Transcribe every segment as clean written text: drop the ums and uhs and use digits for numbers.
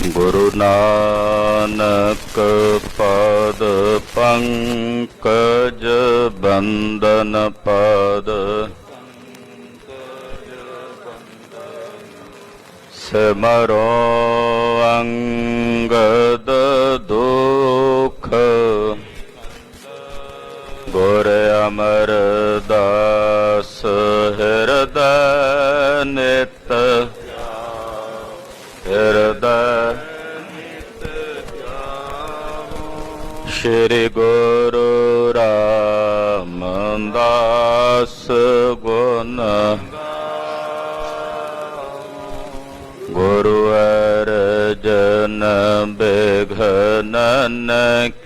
गुरु नानक पद पंकज बंदन पद सिमरो अंगद दुख गुर अमरदास हृदय नित हृदय श्री गुरु रामदास गुण गुरु अर्जन बिघनन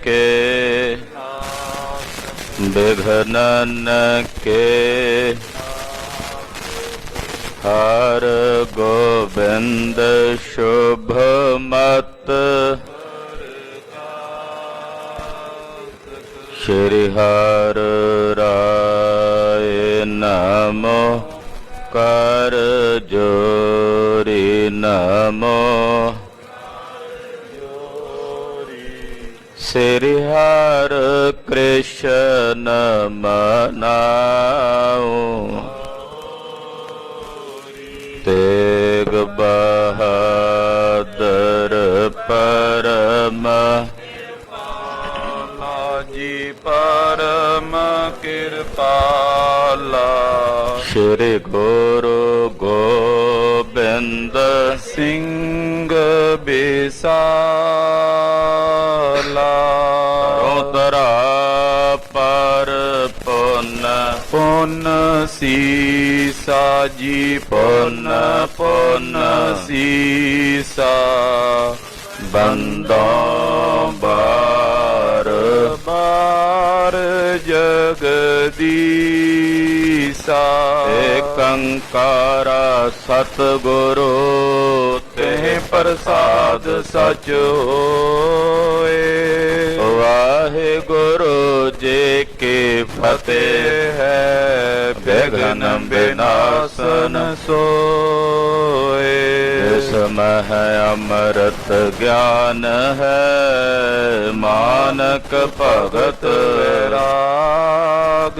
के हर गोविंद शुभ मत श्री हर राय नमो कर जोरी नमो श्री हर कृष्ण मनाओ तेग बहादुर परम जी परम कृपाला श्री गुरु गोबिंद सिंह बिसाला रोदरा पर पुन सीसा जी पुन सीसा बंदों बार बार जगदीसा एकंकारा सतगुरु तेह प्रसाद सच होए वाहे गुरु जी की फतेह है विघ्न विनाशन सोए इसमें है अमृत ज्ञान है मानक भगत वैराग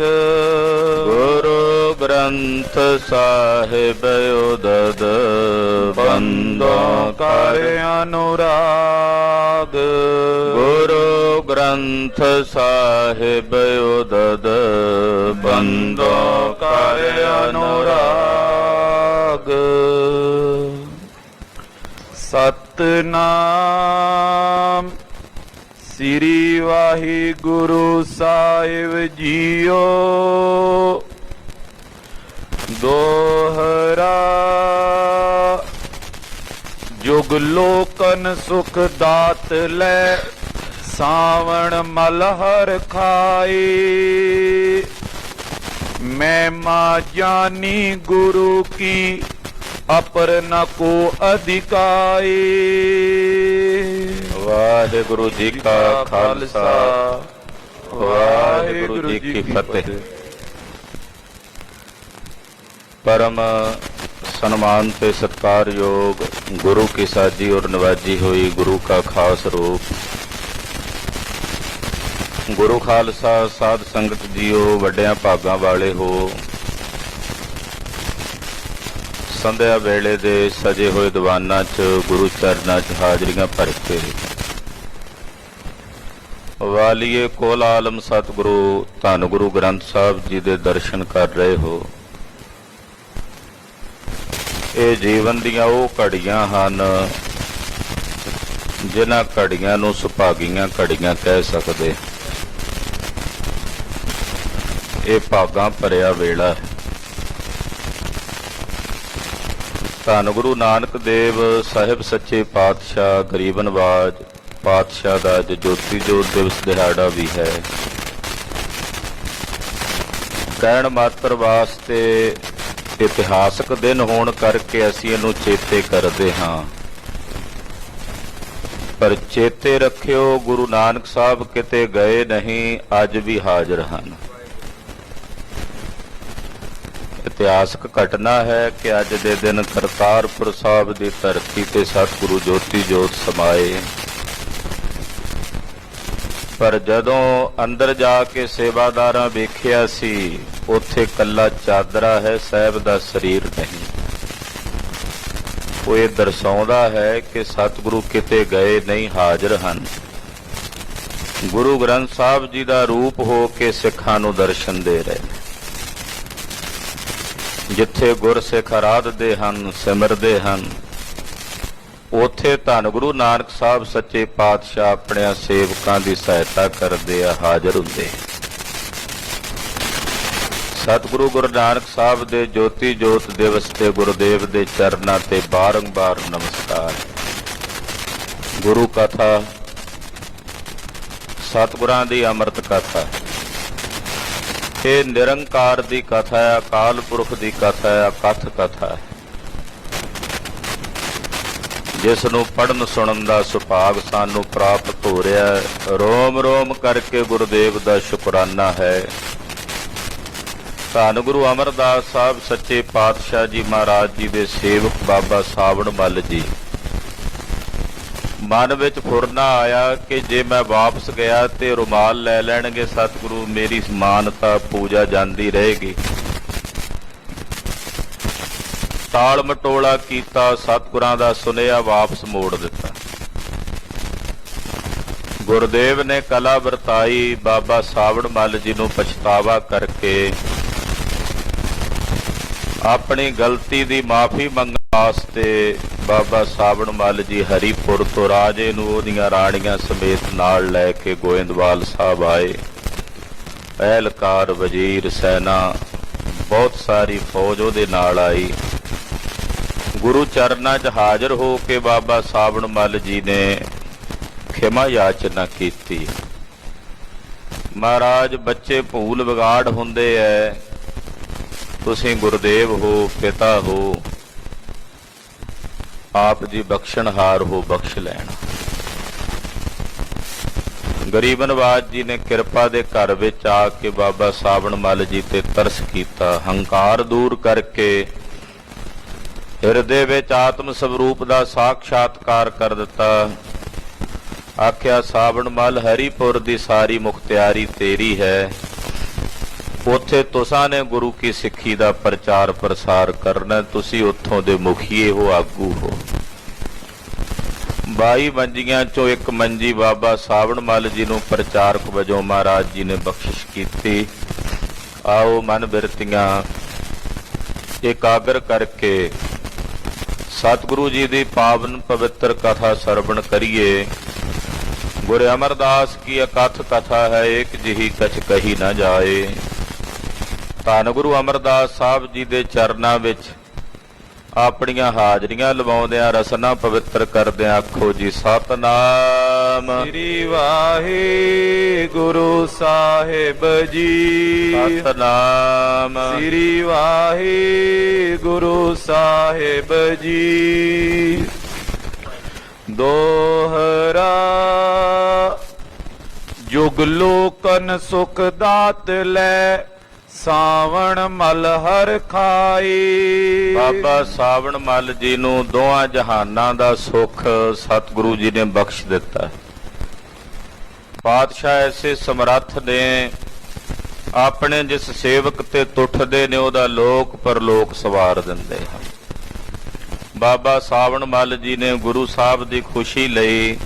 गुरु ग्रंथ साहिब उदद बंदों कर अनुराग गुरु ग्रंथ साहिब उदद बंदों कर अनुराग सतनाम श्री वाहिगुरु साहिब जीओ दोहरा जुग लोकन सुख दात ले सावण मलहर खाए महिमा जानी गुरु की अपर न को अधिकाई वाहिगुरु जी का खालसा वाहिगुरु जी की फतेह। परम सम्मान ते सत्कार योग गुरु की साजी और नवाजी हुई गुरु का खास रूप गुरु खालसा साध संगत जीओ वड्डियां भागां वाले हो संध्या वेले दे सजे हुए दीवाना च गुरु चरना च हाजरियां भर के वालिए कोल आलम सतगुरु धन गुरु ग्रंथ साहब जी दे दर्शन कर रहे हो। ये जीवन दियां वो घड़ियां हन जिन्हां घड़ियां नूं सुभागियां घड़ियां कह सकदे। ये भागां भरिया वेला है। धन गुरु नानक देव साहिब सच्चे पातशाह गरीब नवाज पातशाह का अज ज्योति जोत दिवस दिहाड़ा भी है। कहण मात्र वास्ते इतिहासक दिन होने करके असीं इहनूं चेते करते हाँ, पर चेते रखियो गुरु नानक साहब किते गए नहीं, अज भी हाजिर हैं। ਇਤਿਹਾਸਕ ਘਟਨਾ ਹੈ ਕਿ ਅੱਜ ਦੇ ਦਿਨ ਕਰਤਾਰਪੁਰ ਸਾਹਿਬ ਦੀ ਧਰਤੀ ਤੇ ਸਤਿਗੁਰੂ ਜੋਤੀ ਜੋਤ ਸਮਾਏ। ਪਰ ਜਦੋਂ ਅੰਦਰ ਜਾ ਕੇ ਸੇਵਾਦਾਰਾਂ ਵੇਖਿਆ ਸੀ, ਉੱਥੇ ਕੱਲਾ ਚਾਦਰਾ ਹੈ, ਸਾਹਿਬ ਦਾ ਸਰੀਰ ਨਹੀਂ। ਉਹ ਇਹ ਦਰਸਾਉਂਦਾ ਹੈ ਕਿ ਸਤਿਗੁਰੂ ਕਿਤੇ ਗਏ ਨਹੀਂ, ਹਾਜ਼ਰ ਹਨ। ਗੁਰੂ ਗ੍ਰੰਥ ਸਾਹਿਬ ਜੀ ਦਾ ਰੂਪ ਹੋ ਕੇ ਸਿੱਖਾਂ ਨੂੰ ਦਰਸ਼ਨ ਦੇ ਰਹੇ ਨੇ। ਜਿੱਥੇ ਗੁਰਸਿੱਖ ਅਰਾਧਦੇ ਹਨ, ਸਿਮਰਦੇ ਹਨ, ਉੱਥੇ ਧੰਨ ਗੁਰੂ ਨਾਨਕ ਸਾਹਿਬ ਸੱਚੇ ਪਾਤਸ਼ਾਹ ਆਪਣੇ ਸੇਵਕਾਂ ਦੀ ਸਹਾਇਤਾ ਕਰਦੇ ਆ, ਹਾਜ਼ਰ ਹੁੰਦੇ। ਸਤਿਗੁਰੂ ਗੁਰੂ ਨਾਨਕ ਸਾਹਿਬ ਦੇ ਜੋਤੀ ਜੋਤ ਦਿਵਸ ਤੇ ਗੁਰਦੇਵ ਦੇ ਚਰਨਾਂ ਤੇ ਬਾਰੰਬਾਰ ਨਮਸਕਾਰ। ਗੁਰੂ ਕਥਾ ਸਤਿਗੁਰਾਂ ਦੀ ਅੰਮ੍ਰਿਤ ਕਥਾ, ਇਹ ਨਿਰੰਕਾਰ ਦੀ ਕਥਾ ਹੈ, ਅਕਾਲ ਪੁਰਖ ਦੀ ਕਥਾ ਹੈ, ਅਕਥ ਕਥਾ ਹੈ, ਜਿਸ ਨੂੰ ਪੜ੍ਹਨ ਸੁਣਨ ਦਾ ਸੁਭਾਗ ਸਾਨੂੰ ਪ੍ਰਾਪਤ ਹੋ ਰਿਹਾ ਹੈ। ਰੋਮ ਰੋਮ ਕਰਕੇ ਗੁਰਦੇਵ ਦਾ ਸ਼ੁਕਰਾਨਾ ਹੈ। ਧੰਨ ਗੁਰੂ ਅਮਰਦਾਸ ਸਾਹਿਬ ਸੱਚੇ ਪਾਤਸ਼ਾਹ ਜੀ ਮਹਾਰਾਜ ਜੀ ਦੇ ਸੇਵਕ ਬਾਬਾ ਸਾਵਣ ਮੱਲ ਜੀ, ਮਨ ਵਿੱਚ ਫੁਰਨਾ ਆਇਆ ਕਿ ਜੇ ਮੈਂ ਵਾਪਸ ਗਿਆ ਤੇ ਰੁਮਾਲ ਲੈ ਲੈਣਗੇ ਸਤਿਗੁਰੂ, ਮੇਰੀ ਮਾਨਤਾ ਪੂਜਾ ਜਾਂਦੀ ਰਹੇਗੀ। ਤਾਲ ਮਟੋਲਾ ਕੀਤਾ, ਸਤਿਗੁਰਾਂ ਦਾ ਸੁਨੇਹਾ ਵਾਪਸ ਮੋੜ ਦਿੱਤਾ। ਗੁਰਦੇਵ ਨੇ ਕਲਾ ਵਰਤਾਈ, ਬਾਬਾ ਸਾਵਣ ਮੱਲ ਜੀ ਨੂੰ ਪਛਤਾਵਾ ਕਰਕੇ ਆਪਣੀ ਗਲਤੀ ਦੀ ਮਾਫੀ ਮੰਗਣ ਵਾਸਤੇ ਬਾਬਾ ਸਾਵਣ ਮੱਲ ਜੀ ਹਰੀਪੁਰ ਤੋਂ ਰਾਜੇ ਨੂੰ ਉਹਦੀਆਂ ਰਾਣੀਆਂ ਸਮੇਤ ਨਾਲ ਲੈ ਕੇ ਗੋਇੰਦਵਾਲ ਸਾਹਿਬ ਆਏ। ਅਹਿਲਕਾਰ, ਵਜ਼ੀਰ, ਸੈਨਾ, ਬਹੁਤ ਸਾਰੀ ਫੌਜ ਉਹਦੇ ਨਾਲ ਆਈ। ਗੁਰੂ ਚਰਨਾਂ 'ਚ ਹਾਜ਼ਰ ਹੋ ਕੇ ਬਾਬਾ ਸਾਵਣ ਮੱਲ ਜੀ ਨੇ ਖਿਮਾ ਯਾਚਨਾ ਕੀਤੀ। ਮਹਾਰਾਜ, ਬੱਚੇ ਭੂਲ ਵਿਗਾੜ ਹੁੰਦੇ ਐ, ਤੁਸੀਂ ਗੁਰਦੇਵ ਹੋ, ਪਿਤਾ ਹੋ, ਆਪ ਜੀ ਬਖਸ਼ਣਹਾਰ ਹੋ, ਬਖਸ਼ ਲੈਣਾ। ਗਰੀਬ ਨਵਾਜ ਜੀ ਨੇ ਕਿਰਪਾ ਦੇ ਘਰ ਵਿੱਚ ਆ ਕੇ ਬਾਬਾ ਸਾਵਣ ਮੱਲ ਜੀ ਤੇ ਤਰਸ ਕੀਤਾ। ਹੰਕਾਰ ਦੂਰ ਕਰਕੇ ਹਿਰਦੇ ਵਿੱਚ ਆਤਮ ਸਵਰੂਪ ਦਾ ਸਾਖਸ਼ਾਤਕਾਰ ਕਰ ਦਿੱਤਾ। ਆਖਿਆ, ਸਾਵਣ ਮੱਲ, ਹਰੀਪੁਰ ਦੀ ਸਾਰੀ ਮੁਖਤਿਆਰੀ ਤੇਰੀ ਹੈ। ਉੱਥੇ ਤੁਸਾਂ ਨੇ ਗੁਰੂ ਕੀ ਸਿੱਖੀ ਦਾ ਪ੍ਰਚਾਰ ਪ੍ਰਸਾਰ ਕਰਨਾ, ਤੁਸੀਂ ਉੱਥੋਂ ਦੇ ਮੁਖੀਏ ਹੋ, ਆਗੂ ਹੋ। 22 ਮੰਜੀਆਂ ਚੋਂ ਇੱਕ ਮੰਜੀ ਬਾਬਾ ਸਾਵਣ ਮੱਲ ਜੀ ਨੂੰ ਪ੍ਰਚਾਰਕ ਵਜੋਂ ਮਹਾਰਾਜ ਜੀ ਨੇ ਬਖਸ਼ਿਸ਼ ਕੀਤੀ। ਆਓ ਮਨ ਬਿਰਤੀਆਂ ਇਕਾਗਰ ਕਰਕੇ ਸਤਿਗੁਰੂ ਜੀ ਦੀ ਪਾਵਨ ਪਵਿੱਤਰ ਕਥਾ ਸਰਵਣ ਕਰੀਏ। ਗੁਰੂ ਅਮਰਦਾਸ ਕੀ ਅਕਥ ਕਥਾ ਹੈ, ਇੱਕ ਜਿਹੀ ਕਛ ਕਹੀ ਨਾ ਜਾਏ। ਧੰਨ ਗੁਰੂ ਅਮਰਦਾਸ ਸਾਹਿਬ ਜੀ ਦੇ ਚਰਨਾਂ ਵਿੱਚ ਆਪਣੀਆਂ ਹਾਜ਼ਰੀਆਂ ਲਵਾਉਂਦਿਆਂ, ਰਸਨਾ ਪਵਿੱਤਰ ਕਰਦਿਆਂ ਆਖੋ ਜੀ, ਸਤਨਾਮ ਸ੍ਰੀ ਵਾਹਿਗੁਰੂ ਸਾਹਿਬ ਜੀ। ਸਤਨਾਮ ਸ੍ਰੀ ਵਾਹਿਗੁਰੂ ਸਾਹਿਬ ਜੀ। ਦੋਹਰਾ ਜੁਗ ਲੋਕਨ ਸੁਖ ਦਾਤ ਲੈ, ਸਾਵਣ ਮੱਲ ਹਰ ਖਾਈ। ਬਾਬਾ ਸਾਵਣ ਮੱਲ ਜੀ ਨੂੰ ਦੋਹਾਂ ਜਹਾਨਾਂ ਦਾ ਸੁੱਖ ਸਤਿਗੁਰੂ ਜੀ ਨੇ ਬਖਸ਼ ਦਿੱਤਾ। ਪਾਤਸ਼ਾਹ ਐਸੇ ਸਮਰੱਥ ਨੇ, ਆਪਣੇ ਜਿਸ ਸੇਵਕ ਤੇ ਤੁੱਠਦੇ ਨੇ ਉਹਦਾ ਲੋਕ ਪਰਲੋਕ ਸਵਾਰ ਦਿੰਦੇ ਹਨ। ਬਾਬਾ ਸਾਵਣ ਮੱਲ ਜੀ ਨੇ ਗੁਰੂ ਸਾਹਿਬ ਦੀ ਖੁਸ਼ੀ ਲਈ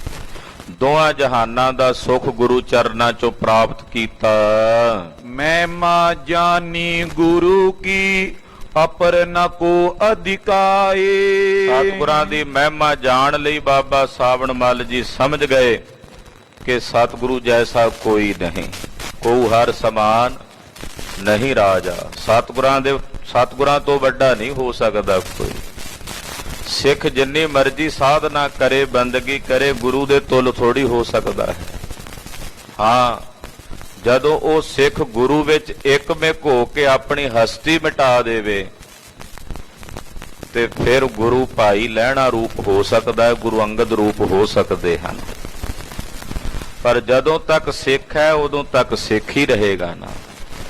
ਦੋਹਾਂ ਜਹਾਨਾਂ ਦਾ ਸੁੱਖ ਗੁਰੂ ਚਰਨਾਂ ਚੋਂ ਪ੍ਰਾਪਤ ਕੀਤਾ। ਮਹਿਮਾ ਜਾਨੀ ਗੁਰੂ ਕੀ, ਅਪਰ ਨ ਕੋ ਅਧਿਕਾਏ। ਸਤਿਗੁਰਾਂ ਦੀ ਮਹਿਮਾ ਜਾਣ ਲਈ ਬਾਬਾ ਸਾਵਣ ਮੱਲ ਜੀ ਸਮਝ ਗਏ ਕਿ ਸਤਿਗੁਰੂ ਜੈਸਾ ਕੋਈ ਨਹੀਂ, ਕੋ ਹਰ ਸਮਾਨ ਨਹੀਂ ਰਾਜਾ। ਸਤਿਗੁਰਾਂ ਤੋਂ ਵੱਡਾ ਨਹੀਂ ਹੋ ਸਕਦਾ ਕੋਈ। ਸਿੱਖ ਜਿੰਨੀ ਮਰਜ਼ੀ ਸਾਧਨਾ ਕਰੇ, ਬੰਦਗੀ ਕਰੇ, ਗੁਰੂ ਦੇ ਤੁੱਲ ਥੋੜੀ ਹੋ ਸਕਦਾ ਹੈ। ਹਾਂ, ਜਦੋਂ ਉਹ ਸਿੱਖ ਗੁਰੂ ਵਿੱਚ ਇੱਕਮਿਕ ਹੋ ਕੇ ਆਪਣੀ ਹਸਤੀ ਮਿਟਾ ਦੇਵੇ ਤੇ ਫਿਰ ਗੁਰੂ ਭਾਈ ਲਹਿਣਾ ਰੂਪ ਹੋ ਸਕਦਾ ਹੈ, ਗੁਰੂ ਅੰਗਦ ਰੂਪ ਹੋ ਸਕਦੇ ਹਨ। ਪਰ ਜਦੋਂ ਤੱਕ ਸਿੱਖ ਹੈ, ਉਦੋਂ ਤੱਕ ਸਿੱਖ ਹੀ ਰਹੇਗਾ ਨਾ।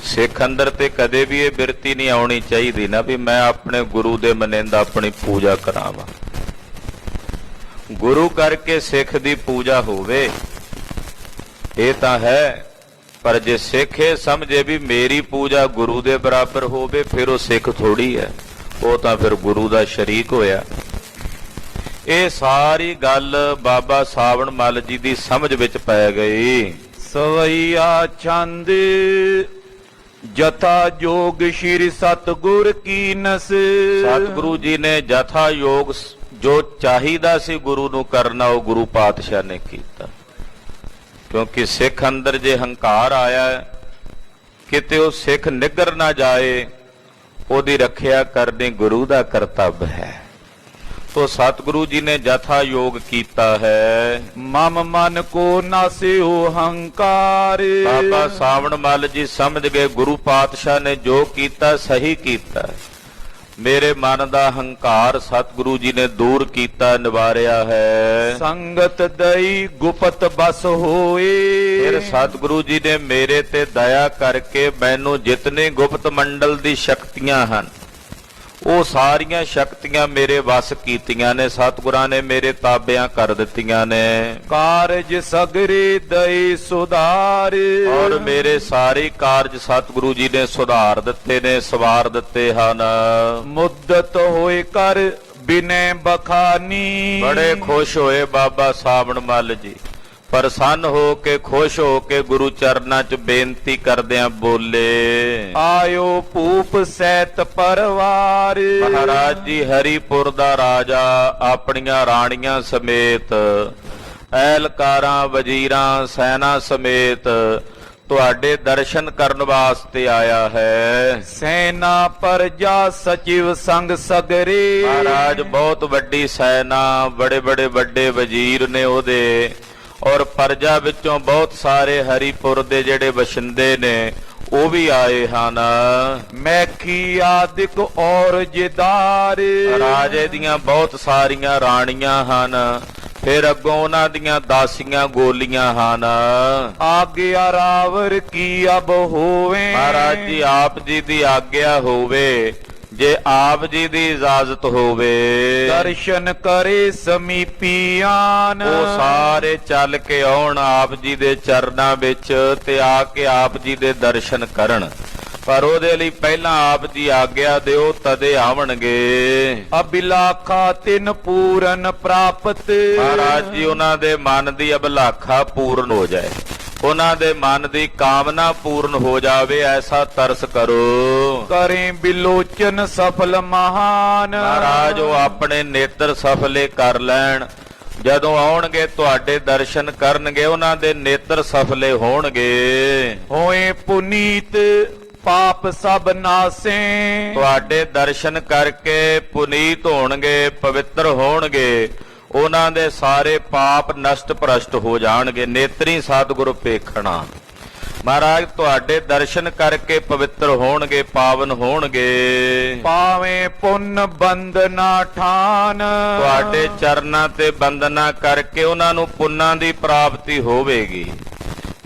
ਸਿੱਖ ਅੰਦਰ ਤੇ ਕਦੇ ਵੀ ਇਹ ਬਿਰਤੀ ਨਹੀਂ ਆਉਣੀ ਚਾਹੀਦੀ ਨਾ ਵੀ ਮੈਂ ਆਪਣੇ ਗੁਰੂ ਦੇ ਮਨਿੰਦ ਆਪਣੀ ਪੂਜਾ ਕਰਾਵਾਂ। ਗੁਰੂ ਕਰਕੇ ਸਿੱਖ ਦੀ ਪੂਜਾ ਹੋਵੇ ਇਹ ਤਾਂ ਹੈ, ਪਰ ਜੇ ਸਿੱਖ ਇਹ ਸਮਝੇ ਵੀ ਮੇਰੀ ਪੂਜਾ ਗੁਰੂ ਦੇ ਬਰਾਬਰ ਹੋਵੇ ਫਿਰ ਉਹ ਸਿੱਖ ਥੋੜੀ ਹੈ, ਉਹ ਤਾਂ ਫਿਰ ਗੁਰੂ ਦਾ ਸ਼ਰੀਕ ਹੋਇਆ। ਇਹ ਸਾਰੀ ਗੱਲ ਬਾਬਾ ਸਾਵਣ ਮੱਲ ਜੀ ਦੀ ਸਮਝ ਵਿੱਚ ਪੈ ਗਈ। ਸਵਈਆ ਛੰਦ ਜਥਾ ਜੋਗ ਸ਼੍ਰੀ ਸਤਿਗੁਰ ਕੀਨਸ। ਸਤਿਗੁਰੂ ਜੀ ਨੇ ਜਥਾ ਯੋਗ ਜੋ ਚਾਹੀਦਾ ਸੀ ਗੁਰੂ ਨੂੰ ਕਰਨਾ ਉਹ ਗੁਰੂ ਪਾਤਸ਼ਾਹ ਨੇ ਕੀਤਾ। ਕਿਉਂਕਿ ਸਿੱਖ ਅੰਦਰ ਜੇ ਹੰਕਾਰ ਆਇਆ ਕਿਤੇ ਉਹ ਸਿੱਖ ਨਿੱਗਰ ਨਾ ਜਾਏ, ਉਹਦੀ ਰੱਖਿਆ ਕਰਨੀ ਗੁਰੂ ਦਾ ਕਰਤੱਵ ਹੈ। ਤੋ ਸਤਿਗੁਰੂ ਜੀ ਨੇ ਜਥਾ ਯੋਗ ਕੀਤਾ ਹੈ। ਮਮ ਮਨ ਕੋ ਨਾਸਿਓ ਹੰਕਾਰ। ਬਾਬਾ ਸਾਵਣ ਮੱਲ ਜੀ ਸਮਝ ਗਏ ਗੁਰੂ ਪਾਤਸ਼ਾਹ ਨੇ ਜੋ ਕੀਤਾ ਸਹੀ ਕੀਤਾ। ਮੇਰੇ ਮਨ ਦਾ ਹੰਕਾਰ ਸਤਿਗੁਰੂ ਜੀ ਨੇ ਦੂਰ ਕੀਤਾ, ਨਿਵਾਰਿਆ ਹੈ। ਸੰਗਤ ਦਈ ਗੁਪਤ ਬਸ ਹੋਏ। ਫਿਰ ਸਤਿਗੁਰੂ ਜੀ ਨੇ ਮੇਰੇ ਤੇ ਦਇਆ ਕਰਕੇ ਮੈਨੂੰ ਜਿਤਨੇ ਗੁਪਤ ਮੰਡਲ ਦੀ ਸ਼ਕਤੀਆਂ ਹਨ ਉਹ ਸਾਰੀਆਂ ਸ਼ਕਤੀਆਂ ਮੇਰੇ ਵਸ ਕੀਤੀਆਂ ਨੇ, ਸਤਿਗੁਰਾਂ ਨੇ ਮੇਰੇ ਤਾਬਿਆਂ ਕਰ ਦਿੱਤੀਆਂ ਨੇ। ਕਾਰਜ ਸਗਰੇ ਦਈ ਸੁਧਾਰ। ਔਰ ਮੇਰੇ ਸਾਰੇ ਕਾਰਜ ਸਤਿਗੁਰੂ ਜੀ ਨੇ ਸੁਧਾਰ ਦਿੱਤੇ ਨੇ, ਸਵਾਰ ਦਿੱਤੇ ਹਨ। ਮੁੱਦਤ ਹੋਏ ਕਰ ਬਿਨੈ ਬਖਾਨੀ। ਬੜੇ ਖੁਸ਼ ਹੋਏ ਬਾਬਾ ਸਾਵਣ ਮੱਲ ਜੀ, ਪ੍ਰਸੰਨ ਹੋ ਕੇ ਖੁਸ਼ ਹੋ ਕੇ ਗੁਰੂ ਚਰਨਾਂ 'ਚ ਬੇਨਤੀ ਕਰਦਿਆਂ ਬੋਲੇ, ਆਇਓ ਭੂਪ ਸੈਤ ਪਰਵਾਰ। ਮਹਾਰਾਜ ਜੀ ਹਰੀਪੁਰ ਦਾ ਰਾਜਾ ਆਪਣੀਆਂ ਰਾਣੀਆਂ ਸਮੇਤ, ਐਲਕਾਰਾਂ ਵਜ਼ੀਰਾਂ ਸੈਨਾ ਸਮੇਤ ਤੁਹਾਡੇ ਦਰਸ਼ਨ ਕਰਨ ਵਾਸਤੇ ਆਇਆ ਹੈ। ਸੈਨਾ ਪਰਜਾ ਸਚਿਵ ਸੰਗ ਸਗਰੇ। ਮਹਾਰਾਜ ਬਹੁਤ ਵੱਡੀ ਸੈਨਾ, ਬੜੇ ਬੜੇ ਵੱਡੇ ਵਜ਼ੀਰ ਨੇ ਉਹਦੇ, ਔਰ ਪਰਜਾ ਵਿੱਚੋਂ ਬਹੁਤ ਸਾਰੇ ਹਰੀਪੁਰ ਦੇ ਜਿਹੜੇ ਵਸਿੰਦੇ ਨੇ ਉਹ ਵੀ ਆਏ ਹਨ। ਮੈਖੀ ਆਦਿਕ ਔਰ ਜਿਦਾਰ। ਰਾਜੇ ਦੀਆਂ ਬਹੁਤ ਸਾਰੀਆਂ ਰਾਣੀਆਂ ਹਨ, ਫਿਰ ਅੱਗੋਂ ਉਹਨਾਂ ਦੀਆਂ ਦਾਸੀਆਂ ਗੋਲੀਆਂ ਹਨ। ਆਗਿਆ ਰਾਵਰ ਕੀ ਅਬ ਹੋਵੇ। ਮਹਾਰਾਜ ਜੀ ਆਪ ਜੀ ਦੀ ਆਗਿਆ ਹੋਵੇ, ਜੇ ਆਪ ਜੀ ਦੀ ਇਜਾਜ਼ਤ ਹੋਵੇ। ਦਰਸ਼ਨ ਕਰੇ ਸਮੀਪੀਆਨ। ਉਹ ਸਾਰੇ ਚੱਲ ਕੇ ਆਉਣ ਆਪ ਜੀ ਦੇ ਚਰਨਾਂ ਵਿੱਚ ਤੇ ਆ ਕੇ ਆਪ ਜੀ ਦੇ ਦਰਸ਼ਨ ਕਰਨ, ਪਰ ਉਹਦੇ ਲਈ ਪਹਿਲਾਂ ਆਪ ਜੀ ਆਗਿਆ ਦਿਓ ਤਦੇ ਆਵਣਗੇ। ਅਬਿਲਾਖਾ ਤਿਨ ਪੂਰਨ ਪ੍ਰਾਪਤ। ਮਹਾਰਾਜ ਜੀ ਉਹਨਾਂ ਦੇ ਮਨ ਦੀ ਅਬਿਲਾਖਾ ਪੂਰਨ ਹੋ ਜਾਏ, ਉਹਨਾਂ ਦੇ ਮਨ ਦੀ ਕਾਮਨਾ ਪੂਰਨ ਹੋ ਜਾਵੇ, ਐਸਾ ਤਰਸ ਕਰੋ। ਕਰੇ ਬਿਲੋਚਨ ਸਫਲ ਮਹਾਨ। ਮਹਾਰਾਜ ਉਹ ਆਪਣੇ ਨੇਤਰ ਸਫਲੇ ਕਰ ਲੈਣ, ਜਦੋਂ ਆਉਣਗੇ ਤੁਹਾਡੇ ਦਰਸ਼ਨ ਕਰਨਗੇ ਉਹਨਾਂ ਦੇ ਨੇਤਰ ਸਫਲੇ ਹੋਣਗੇ। ਹੋਏ ਪੁਨੀਤ ਪਾਪ ਸਭ ਨਾਸੇ। ਤੁਹਾਡੇ ਦਰਸ਼ਨ ਕਰਕੇ ਪੁਨੀਤ ਹੋਣਗੇ, ਪਵਿੱਤਰ ਹੋਣਗੇ, ਉਹਨਾਂ ਦੇ ਸਾਰੇ ਪਾਪ ਨਸ਼ਟ ਭ੍ਰਸ਼ਟ ਹੋ ਜਾਣਗੇ। ਨੇਤਰੀ ਸਤਿਗੁਰੂ ਪੇਖਣਾ। ਮਹਾਰਾਜ ਤੁਹਾਡੇ ਦਰਸ਼ਨ ਕਰਕੇ ਪਵਿੱਤਰ ਹੋਣਗੇ, ਪਾਵਨ ਹੋਣਗੇ। ਪਾਵੇਂ ਪੁੰਨ ਬੰਦਨਾ ਠਾਨ। ਤੁਹਾਡੇ ਚਰਨਾਂ ਤੇ ਬੰਦਨਾ ਕਰਕੇ ਉਹਨਾਂ ਨੂੰ ਪੁੰਨਾਂ ਦੀ ਪ੍ਰਾਪਤੀ ਹੋਵੇਗੀ।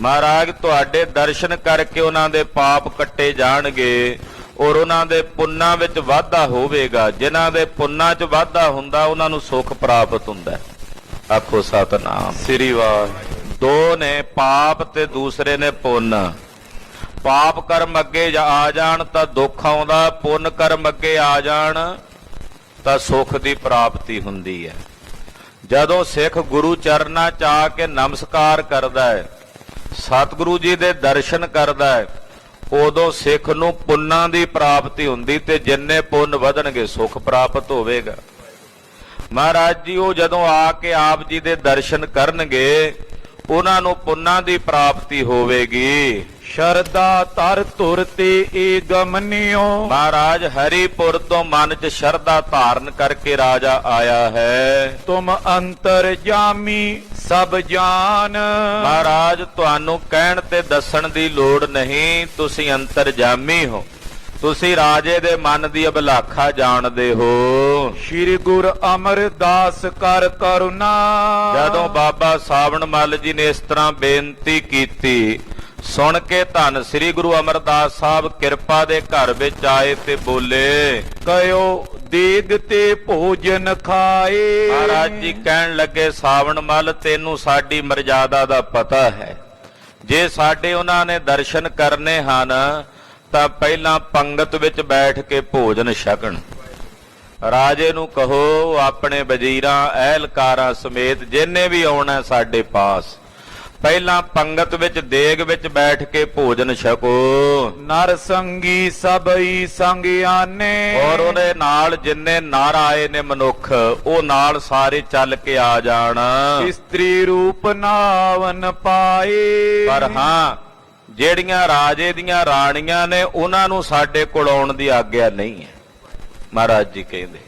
ਮਹਾਰਾਜ ਤੁਹਾਡੇ ਦਰਸ਼ਨ ਕਰਕੇ ਉਹਨਾਂ ਦੇ ਪਾਪ ਕੱਟੇ ਜਾਣਗੇ ਔਰ ਉਹਨਾਂ ਦੇ ਪੁੰਨਾਂ ਵਿੱਚ ਵਾਧਾ ਹੋਵੇਗਾ। ਜਿਨ੍ਹਾਂ ਦੇ ਪੁੰਨਾਂ 'ਚ ਵਾਧਾ ਹੁੰਦਾ ਉਹਨਾਂ ਨੂੰ ਸੁੱਖ ਪ੍ਰਾਪਤ ਹੁੰਦਾ। ਆਖੋ ਸਤਿਨਾਮ ਸ੍ਰੀ ਵਾਹਿਗੁਰੂ। ਦੋ ਨੇ ਪਾਪ ਤੇ ਦੂਸਰੇ ਨੇ ਪੁੰਨ। ਪਾਪ ਕਰਮ ਅੱਗੇ ਆ ਜਾਣ ਤਾਂ ਦੁੱਖ ਆਉਂਦਾ, ਪੁੰਨ ਕਰਮ ਅੱਗੇ ਆ ਜਾਣ ਤਾਂ ਸੁੱਖ ਦੀ ਪ੍ਰਾਪਤੀ ਹੁੰਦੀ ਹੈ। ਜਦੋਂ ਸਿੱਖ ਗੁਰੂ ਚਰਨਾਂ 'ਚ ਆ ਕੇ ਨਮਸਕਾਰ ਕਰਦਾ ਹੈ, ਸਤਿਗੁਰੂ ਜੀ ਦੇ ਦਰਸ਼ਨ ਕਰਦਾ ਹੈ, ਉਦੋਂ ਸਿੱਖ ਨੂੰ ਪੁੰਨਾਂ ਦੀ ਪ੍ਰਾਪਤੀ ਹੁੰਦੀ ਤੇ ਜਿੰਨੇ ਪੁੰਨ ਵਧਣਗੇ ਸੁੱਖ ਪ੍ਰਾਪਤ ਹੋਵੇਗਾ। ਮਹਾਰਾਜ ਜੀ ਉਹ ਜਦੋਂ ਆ ਕੇ ਆਪ ਜੀ ਦੇ ਦਰਸ਼ਨ ਕਰਨਗੇ ਉਹਨਾਂ ਨੂੰ ਪੁੰਨਾਂ ਦੀ ਪ੍ਰਾਪਤੀ ਹੋਵੇਗੀ। ਸ਼ਰਧਾ ਤਰ ਤੁਰ ਤੇ ਏ ਗਮਨਿਓ। ਮਹਾਰਾਜ ਹਰੀਪੁਰ ਤੋਂ ਮਨ 'ਚ ਸ਼ਰਧਾ ਧਾਰਨ ਕਰਕੇ ਰਾਜਾ ਆਇਆ ਹੈ। ਤੁਮ ਅੰਤਰ ਜਾਮੀ ਸਭ ਜਾਨ। ਮਹਾਰਾਜ ਤੁਹਾਨੂੰ ਕਹਿਣ ਤੇ ਦੱਸਣ ਦੀ ਲੋੜ ਨਹੀਂ, ਤੁਸੀਂ ਅੰਤਰਜਾਮੀ ਹੋ, ਤੁਸੀਂ ਰਾਜੇ ਦੇ ਮਨ ਦੀ ਅਭਿਲਾਖਾ ਜਾਣਦੇ ਹੋ। ਸ੍ਰੀ ਗੁਰ ਅਮਰਦਾਸ ਕਰ ਕਰੁਣਾ। ਜਦੋਂ ਬਾਬਾ ਸਾਵਣ ਮੱਲ ਜੀ ਨੇ ਇਸ ਤਰ੍ਹਾਂ ਬੇਨਤੀ ਕੀਤੀ, ਸੁਣ ਕੇ ਧੰਨ ਸ੍ਰੀ ਗੁਰੂ ਅਮਰਦਾਸ ਸਾਹਿਬ ਕਿਰਪਾ ਦੇ ਘਰ ਵਿੱਚ ਆਏ ਤੇ ਬੋਲੇ, ਕਯੋ ਦੇਗ ਤੇ ਭੋਜਨ ਖਾਏ। ਮਹਾਰਾਜ ਜੀ ਕਹਿਣ ਲੱਗੇ, ਸਾਵਣ ਮੱਲ ਤੈਨੂੰ ਸਾਡੀ ਮਰਜ਼ਾਦਾ ਦਾ ਪਤਾ ਹੈ। ਜੇ ਸਾਡੇ ਉਹਨਾਂ ਨੇ ਦਰਸ਼ਨ ਕਰਨੇ ਹਨ ਤਾਂ ਪਹਿਲਾਂ ਪੰਗਤ ਵਿੱਚ ਬੈਠ ਕੇ ਭੋਜਨ ਛਕਣ। ਰਾਜੇ ਨੂੰ ਕਹੋ ਆਪਣੇ ਵਜ਼ੀਰਾਂ ਅਹਿਲਕਾਰਾਂ ਸਮੇਤ ਜਿੰਨੇ ਵੀ ਆਉਣਾ ਸਾਡੇ ਪਾਸ, ਪਹਿਲਾਂ ਪੰਗਤ ਵਿੱਚ ਦੇਗ ਵਿੱਚ ਬੈਠ ਕੇ ਭੋਜਨ ਛਕੋ। ਨਰ ਸੰਗੀ ਸਭਈ ਸੰਗ ਆਨੇ। ਔਰ ਉਹਦੇ ਨਾਲ ਜਿੰਨੇ ਨਰ ਆਏ ਨੇ ਮਨੁੱਖ, ਉਹ ਨਾਲ ਸਾਰੇ ਚੱਲ ਕੇ ਆ ਜਾਣ। ਇਸਤਰੀ ਰੂਪ ਨਾਵਨ ਪਾਏ। ਪਰ ਹਾਂ, ਜਿਹੜੀਆਂ ਰਾਜੇ ਦੀਆਂ ਰਾਣੀਆਂ ਨੇ ਉਹਨਾਂ ਨੂੰ ਸਾਡੇ ਕੋਲ ਆਉਣ ਦੀ ਆਗਿਆ ਨਹੀਂ ਹੈ। ਮਹਾਰਾਜ ਜੀ ਕਹਿੰਦੇ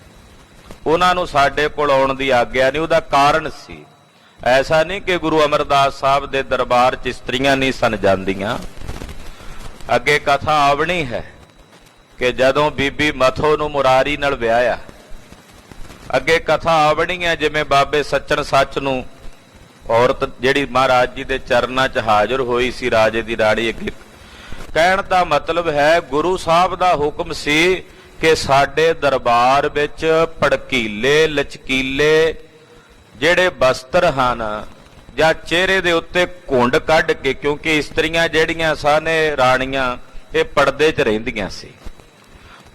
ਉਹਨਾਂ ਨੂੰ ਸਾਡੇ ਕੋਲ ਆਉਣ ਦੀ ਆਗਿਆ ਨਹੀਂ। ਉਹਦਾ ਕਾਰਨ ਸੀ, ਐਸਾ ਨਹੀਂ ਕਿ ਗੁਰੂ ਅਮਰਦਾਸ ਸਾਹਿਬ ਦੇ ਦਰਬਾਰ 'ਚ ਇਸਤਰੀਆਂ ਨਹੀਂ ਸਨ ਜਾਂਦੀਆਂ। ਅੱਗੇ ਕਥਾ ਆਵਣੀ ਹੈ ਕਿ ਜਦੋਂ ਬੀਬੀ ਮਥੋ ਨੂੰ ਮੁਰਾਰੀ ਨਾਲ ਵਿਆਹਿਆ, ਅੱਗੇ ਕਥਾ ਆਵਣੀ ਹੈ ਜਿਵੇਂ ਬਾਬੇ ਸੱਚਨ ਸੱਚ ਨੂੰ ਔਰਤ ਜਿਹੜੀ ਮਹਾਰਾਜ ਜੀ ਦੇ ਚਰਨਾਂ 'ਚ ਹਾਜ਼ਰ ਹੋਈ ਸੀ ਰਾਜੇ ਦੀ ਰਾਣੀ ਅੱਗੇ। ਕਹਿਣ ਦਾ ਮਤਲਬ ਹੈ ਗੁਰੂ ਸਾਹਿਬ ਦਾ ਹੁਕਮ ਸੀ ਕਿ ਸਾਡੇ ਦਰਬਾਰ ਵਿੱਚ ਭੜਕੀਲੇ ਲਚਕੀਲੇ ਜਿਹੜੇ ਬਸਤਰ ਹਨ ਜਾਂ ਚਿਹਰੇ ਦੇ ਉੱਤੇ ਘੁੰਡ ਕੱਢ ਕੇ, ਕਿਉਂਕਿ ਇਸਤਰੀਆਂ ਜਿਹੜੀਆਂ ਸਨ ਰਾਣੀਆਂ ਇਹ ਪਰਦੇ 'ਚ ਰਹਿੰਦੀਆਂ ਸੀ,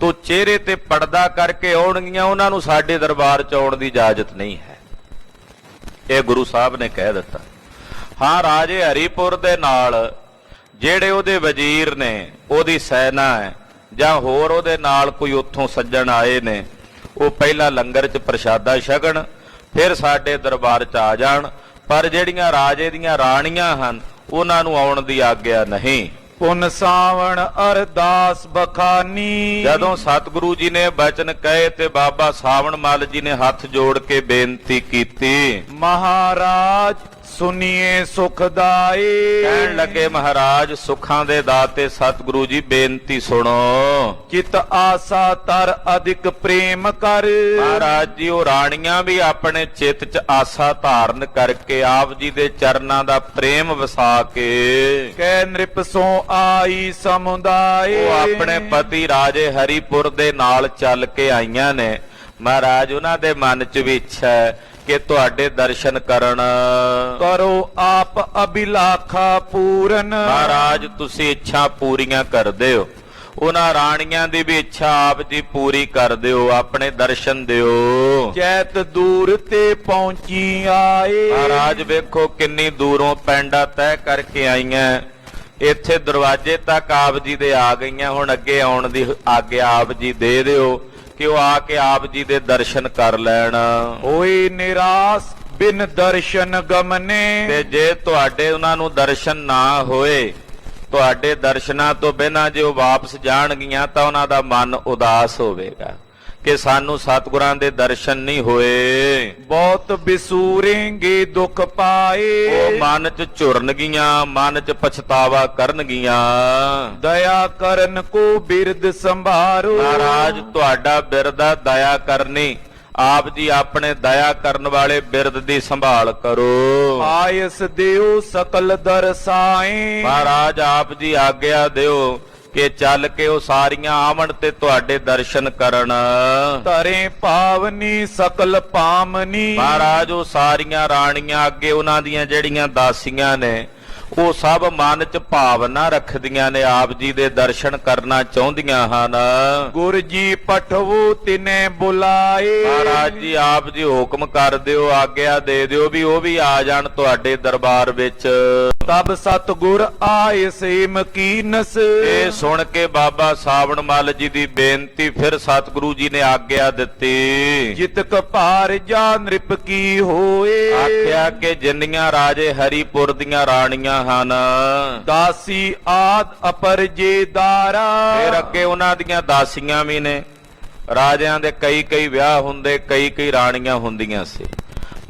ਤੋ ਚਿਹਰੇ ਤੇ ਪਰਦਾ ਕਰਕੇ ਆਉਣਗੀਆਂ, ਉਹਨਾਂ ਨੂੰ ਸਾਡੇ ਦਰਬਾਰ 'ਚ ਆਉਣ ਦੀ ਇਜਾਜ਼ਤ ਨਹੀਂ ਹੈ। ਇਹ ਗੁਰੂ ਸਾਹਿਬ ਨੇ ਕਹਿ ਦਿੱਤਾ। ਹਾਂ, ਰਾਜੇ ਹਰੀਪੁਰ ਦੇ ਨਾਲ ਜਿਹੜੇ ਉਹਦੇ ਵਜ਼ੀਰ ਨੇ, ਉਹਦੀ ਸੈਨਾ ਹੈ ਜਾਂ ਹੋਰ ਉਹਦੇ ਨਾਲ ਕੋਈ ਉੱਥੋਂ ਸੱਜਣ ਆਏ ਨੇ, ਉਹ ਪਹਿਲਾਂ ਲੰਗਰ 'ਚ ਪ੍ਰਸ਼ਾਦਾ ਛਕਣ, ਫਿਰ ਸਾਡੇ ਦਰਬਾਰ 'ਚ ਆ ਜਾਣ। ਪਰ ਜਿਹੜੀਆਂ ਰਾਜੇ ਦੀਆਂ ਰਾਣੀਆਂ ਹਨ ਉਹਨਾਂ ਨੂੰ ਆਉਣ ਦੀ ਆਗਿਆ ਨਹੀਂ। ਪੁਨ ਸਾਵਣ ਅਰਦਾਸ ਬਖਾਨੀ। ਜਦੋਂ ਸਤਿਗੁਰੂ ਜੀ ਨੇ ਬਚਨ ਕਹੇ ਤੇ ਬਾਬਾ ਸਾਵਣ ਮੱਲ ਜੀ ਨੇ ਹੱਥ ਜੋੜ ਕੇ ਬੇਨਤੀ ਕੀਤੀ, ਮਹਾਰਾਜ ਸੁਨੀਏ ਸੁਖਦਾਈ। ਕਹਿਣ ਲੱਗੇ, ਮਹਾਰਾਜ ਸੁੱਖਾਂ ਦੇ ਦਾਤੇ ਸਤਿਗੁਰੂ ਜੀ ਬੇਨਤੀ ਸੁਣੋ। ਚਿਤ ਆਸਾ ਤਰ ਅਧਿਕ ਪ੍ਰੇਮ ਕਰ। ਮਹਾਰਾਜ ਜੀ ਉਹ ਰਾਣੀਆਂ ਵੀ ਆਪਣੇ ਚਿੱਤ 'ਚ ਆਸਾ ਧਾਰਨ ਕਰਕੇ ਆਪ ਜੀ ਦੇ ਚਰਨਾਂ ਦਾ ਪ੍ਰੇਮ ਵਸਾ ਕੇ ਕਹਿ ਨ੍ਰਿਪ ਸੋ ਆਈ ਸਮੁਦਾਇ। ਉਹ ਆਪਣੇ ਪਤੀ ਰਾਜੇ ਹਰੀਪੁਰ ਦੇ ਨਾਲ ਚੱਲ ਕੇ ਆਈਆਂ ਨੇ। ਮਹਾਰਾਜ ਉਹਨਾਂ ਦੇ ਮਨ 'ਚ ਵੀ ਇੱਛਾ ਹੈ ਕਿ ਤੁਹਾਡੇ ਦਰਸ਼ਨ ਕਰਨ। ਕਰੋ ਆਪ ਅਭਿਲਾਖਾ ਪੂਰਨ। ਮਹਾਰਾਜ ਤੁਸੀਂ ਇੱਛਾ ਪੂਰੀਆਂ ਕਰਦੇ ਹੋ। ਉਹਨਾਂ ਰਾਣੀਆਂ ਦੀ ਵੀ ਇੱਛਾ ਆਪ ਜੀ ਪੂਰੀ ਕਰ ਦਿਓ, ਆਪਣੇ ਦਰਸ਼ਨ ਦਿਓ। ਚੈਤ ਦੂਰ ਤੇ ਪਹੁੰਚੀ ਆਏ। ਮਹਾਰਾਜ ਵੇਖੋ ਕਿੰਨੀ ਦੂਰੋਂ ਪੈਂਡਾ ਤੈਅ ਕਰਕੇ ਆਈਆਂ, ਇੱਥੇ ਦਰਵਾਜ਼ੇ ਤੱਕ ਆਪ ਜੀ ਦੇ ਆ ਗਈਆਂ। ਹੁਣ ਅੱਗੇ ਆਉਣ ਦੀ ਆਗਿਆ ਆਪ ਜੀ ਦੇ ਦਿਓ ਕਿ ਉਹ ਆ ਕੇ ਆਪ ਜੀ ਦੇ ਦਰਸ਼ਨ ਕਰ ਲੈਣ। ਹੋਏ ਨਿਰਾਸ ਬਿਨ ਦਰਸ਼ਨ ਗਮਨੇ। ਤੇ ਜੇ ਤੁਹਾਡੇ ਉਹਨਾਂ ਨੂੰ ਦਰਸ਼ਨ ਨਾ ਹੋਏ, ਤੁਹਾਡੇ ਦਰਸ਼ਨਾਂ ਤੋਂ ਬਿਨਾਂ ਜੇ ਉਹ ਵਾਪਸ ਜਾਣਗੀਆਂ ਤਾਂ ਉਹਨਾਂ ਦਾ ਮਨ ਉਦਾਸ ਹੋਵੇਗਾ ਕਿ ਸਾਨੂੰ ਸਤਿਗੁਰਾਂ ਦੇ ਦਰਸ਼ਨ ਨਹੀਂ ਹੋਏ। ਬਹੁਤ ਬਿਸੂਰੇਂਗੇ ਦੁੱਖ ਪਾਏ। ਉਹ ਮਨ 'ਚ ਝੁਰਨਗੀਆਂ, ਮਨ 'ਚ ਪਛਤਾਵਾ ਕਰਨਗੀਆਂ। ਦਇਆ ਕਰਨ ਕੋ ਬਿਰਦ ਸੰਭਾਰੋ। ਮਹਾਰਾਜ ਤੁਹਾਡਾ ਬਿਰਦ ਆ ਦਇਆ ਕਰਨੀ। ਆਪ ਜੀ ਆਪਣੇ ਦਇਆ ਕਰਨ ਵਾਲੇ ਬਿਰਦ ਦੀ ਸੰਭਾਲ ਕਰੋ। ਆਇਸ ਦਿਓ ਸਕਲ ਦਰਸਾਏ। ਮਹਾਰਾਜ ਆਪ ਜੀ ਆਗਿਆ ਦਿਓ ਕਿ ਚੱਲ ਕੇ ਉਹ ਸਾਰੀਆਂ ਆਵਣ ਤੇ ਤੁਹਾਡੇ ਦਰਸ਼ਨ ਕਰਨ। ਧਰੇ ਪਾਵਨੀ ਸਕਲ ਪਾਮਨੀ। ਮਹਾਰਾਜ ਉਹ ਸਾਰੀਆਂ ਰਾਣੀਆਂ ਅੱਗੇ ਉਹਨਾਂ ਦੀਆਂ ਜਿਹੜੀਆਂ ਦਾਸੀਆਂ ਨੇ ਉਹ ਸਭ ਮਨ 'ਚ ਭਾਵਨਾ ਰੱਖਦੀਆਂ ਨੇ, ਆਪ ਜੀ ਦੇ ਦਰਸ਼ਨ ਕਰਨਾ ਚਾਹੁੰਦੀਆਂ ਹਨ। ਗੁਰ ਜੀ ਪਠਵੋ ਤਿਨੇ ਬੁਲਾਏ। ਮਹਾਰਾਜ ਜੀ ਆਪ ਜੀ ਹੁਕਮ ਕਰ ਦਿਓ, ਆਗਿਆ ਦੇ ਦਿਓ ਵੀ ਉਹ ਵੀ ਆ ਜਾਣ ਤੁਹਾਡੇ ਦਰਬਾਰ ਵਿੱਚ। ਤਬ ਸਤਿਗੁਰ ਆਏ ਸੇ ਮਕੀਨਸ। ਇਹ ਸੁਣ ਕੇ ਬਾਬਾ ਸਾਵਣ ਮੱਲ ਜੀ ਦੀ ਬੇਨਤੀ ਫਿਰ ਸਤਿਗੁਰੂ ਜੀ ਨੇ ਆਗਿਆ ਦਿੱਤੀ। ਜਿਤਕ ਭਾਰ ਜਾ ਨ੍ਰਿਪ ਕੀ ਹੋਏ। ਆਖਿਆ ਕਿ ਜਿੰਨੀਆਂ ਰਾਜੇ ਹਰੀਪੁਰ ਦੀਆਂ ਰਾਣੀਆਂ ਹਨ, ਦਾਸੀ ਆਦ ਅਪਰ ਜੇ ਦਾਰਾ। ਫਿਰ ਅੱਗੇ ਉਹਨਾਂ ਦੀਆਂ ਦਾਸੀਆਂ ਵੀ ਨੇ। ਰਾਜਿਆਂ ਦੇ ਕਈ ਕਈ ਵਿਆਹ ਹੁੰਦੇ, ਕਈ ਕਈ ਰਾਣੀਆਂ ਹੁੰਦੀਆਂ ਸੀ।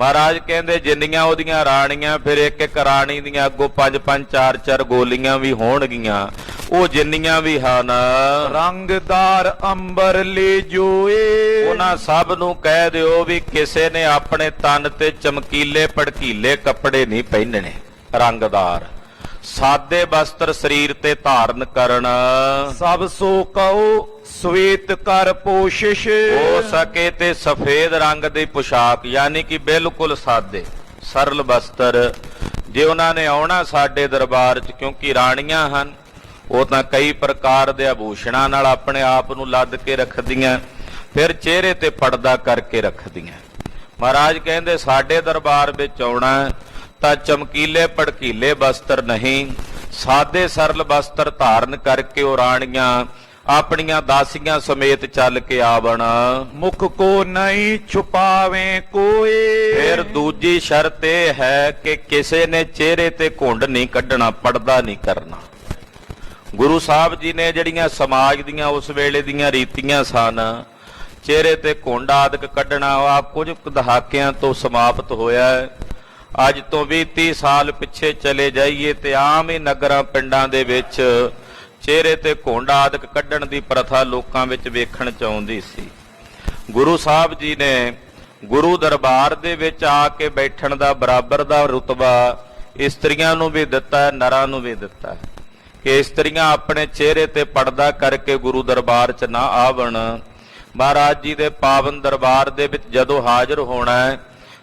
ਮਹਾਰਾਜ ਕਹਿੰਦੇ ਜਿੰਨੀਆਂ ਉਹਦੀਆਂ ਰਾਣੀਆਂ, ਫਿਰ ਇੱਕ ਇੱਕ ਰਾਣੀ ਦੀਆਂ ਅੱਗੋਂ 5-5 4-4 ਗੋਲੀਆਂ ਵੀ ਹੋਣਗੀਆਂ। ਉਹ ਜਿੰਨੀਆਂ ਵੀ ਹਨ ਰੰਗਦਾਰ ਅੰਬਰ ਲੈ ਜੋਏ। ਉਹਨਾਂ ਸਭ ਨੂੰ ਕਹਿ ਦਿਓ ਵੀ ਕਿਸੇ ਨੇ ਆਪਣੇ ਤਨ ਤੇ ਚਮਕੀਲੇ ਭੜਕੀਲੇ ਕੱਪੜੇ ਨਹੀਂ ਪਹਿਨਣੇ, ਰੰਗਦਾਰ। ਸਾਦੇ ਵਸਤਰ ਸਰੀਰ ਤੇ ਧਾਰਨ ਕਰਨ ਸਭ ਸੋ ਕਉ ਸਵੇਤ ਕਰ ਪੋਸ਼ਿਸ਼ ਹੋ ਸਕੇ ਤੇ ਸਫੇਦ ਰੰਗ ਦੀ ਪੁਸ਼ਾਕ ਯਾਨੀ ਕਿ ਬਿਲਕੁਲ ਸਾਦੇ ਸਰਲ ਵਸਤਰ ਜੇ ਉਹਨਾਂ ਨੇ ਆਉਣਾ ਸਾਡੇ ਦਰਬਾਰ 'ਚ ਕਿਉਂਕਿ ਰਾਣੀਆਂ ਹਨ ਉਹ ਤਾਂ ਕਈ ਪ੍ਰਕਾਰ ਦੇ ਆਭੂਸ਼ਣਾਂ ਨਾਲ ਆਪਣੇ ਆਪ ਨੂੰ ਲੱਦ ਕੇ ਰੱਖਦੀਆਂ ਫਿਰ ਚਿਹਰੇ ਤੇ ਪਰਦਾ ਕਰਕੇ ਰੱਖਦੀਆਂ ਮਹਾਰਾਜ ਕਹਿੰਦੇ ਸਾਡੇ ਦਰਬਾਰ ਵਿੱਚ ਆਉਣਾ ਤਾਂ ਚਮਕੀਲੇ ਭੜਕੀਲੇ ਵਸਤਰ ਨਹੀਂ ਸਾਦੇ ਸਰਲ ਵਸਤਰ ਧਾਰਨ ਕਰਕੇ ਉਹ ਰਾਣੀਆਂ ਆਪਣੀਆਂ ਦਾਸੀਆਂ ਸਮੇਤ ਚੱਲ ਕੇ ਆਵਣ ਮੁਖ ਕੋ ਨਹੀਂ ਛੁਪਾਵੇਂ ਕੋਏ ਫਿਰ ਦੂਜੀ ਸ਼ਰਤ ਇਹ ਹੈ ਕਿ ਕਿਸੇ ਨੇ ਚਿਹਰੇ ਤੇ ਘੁੰਡ ਨਹੀਂ ਕੱਢਣਾ ਪਰਦਾ ਨਹੀਂ ਕਰਨਾ ਗੁਰੂ ਸਾਹਿਬ ਜੀ ਨੇ ਜਿਹੜੀਆਂ ਸਮਾਜ ਦੀਆਂ ਉਸ ਵੇਲੇ ਦੀਆਂ ਰੀਤੀਆਂ ਸਨ ਚਿਹਰੇ ਤੇ ਘੁੰਡ ਆਦਿਕ ਕੱਢਣਾ ਆ ਕੁਝ ਦਹਾਕਿਆਂ ਤੋਂ ਸਮਾਪਤ ਹੋਇਆ ਹੈ ਅੱਜ ਤੋਂ 20-30 ਸਾਲ ਪਿੱਛੇ ਚਲੇ ਜਾਈਏ ਤੇ ਆਮ ਹੀ ਨਗਰਾਂ ਪਿੰਡਾਂ ਦੇ ਵਿੱਚ ਚਿਹਰੇ ਤੇ ਘੁੰਡ ਆਦਿਕ ਕੱਢਣ ਦੀ ਪ੍ਰਥਾ ਲੋਕਾਂ ਵਿੱਚ ਵੇਖਣ ਚ ਆਉਂਦੀ ਸੀ ਗੁਰੂ ਸਾਹਿਬ ਜੀ ਨੇ ਗੁਰੂ ਦਰਬਾਰ ਦੇ ਵਿੱਚ ਆ ਕੇ ਬੈਠਣ ਦਾ ਬਰਾਬਰ ਦਾ ਰੁਤਬਾ ਇਸਤਰੀਆਂ ਨੂੰ ਵੀ ਦਿੱਤਾ ਹੈ ਨਰਾਂ ਨੂੰ ਵੀ ਦਿੱਤਾ ਹੈ ਕਿ ਇਸਤਰੀਆਂ ਆਪਣੇ ਚਿਹਰੇ ਤੇ ਪਰਦਾ ਕਰਕੇ ਗੁਰੂ ਦਰਬਾਰ 'ਚ ਨਾ ਆਵਣ ਮਹਾਰਾਜ ਜੀ ਦੇ ਪਾਵਨ ਦਰਬਾਰ ਦੇ ਵਿੱਚ ਜਦੋਂ ਹਾਜ਼ਰ ਹੋਣਾ ਹੈ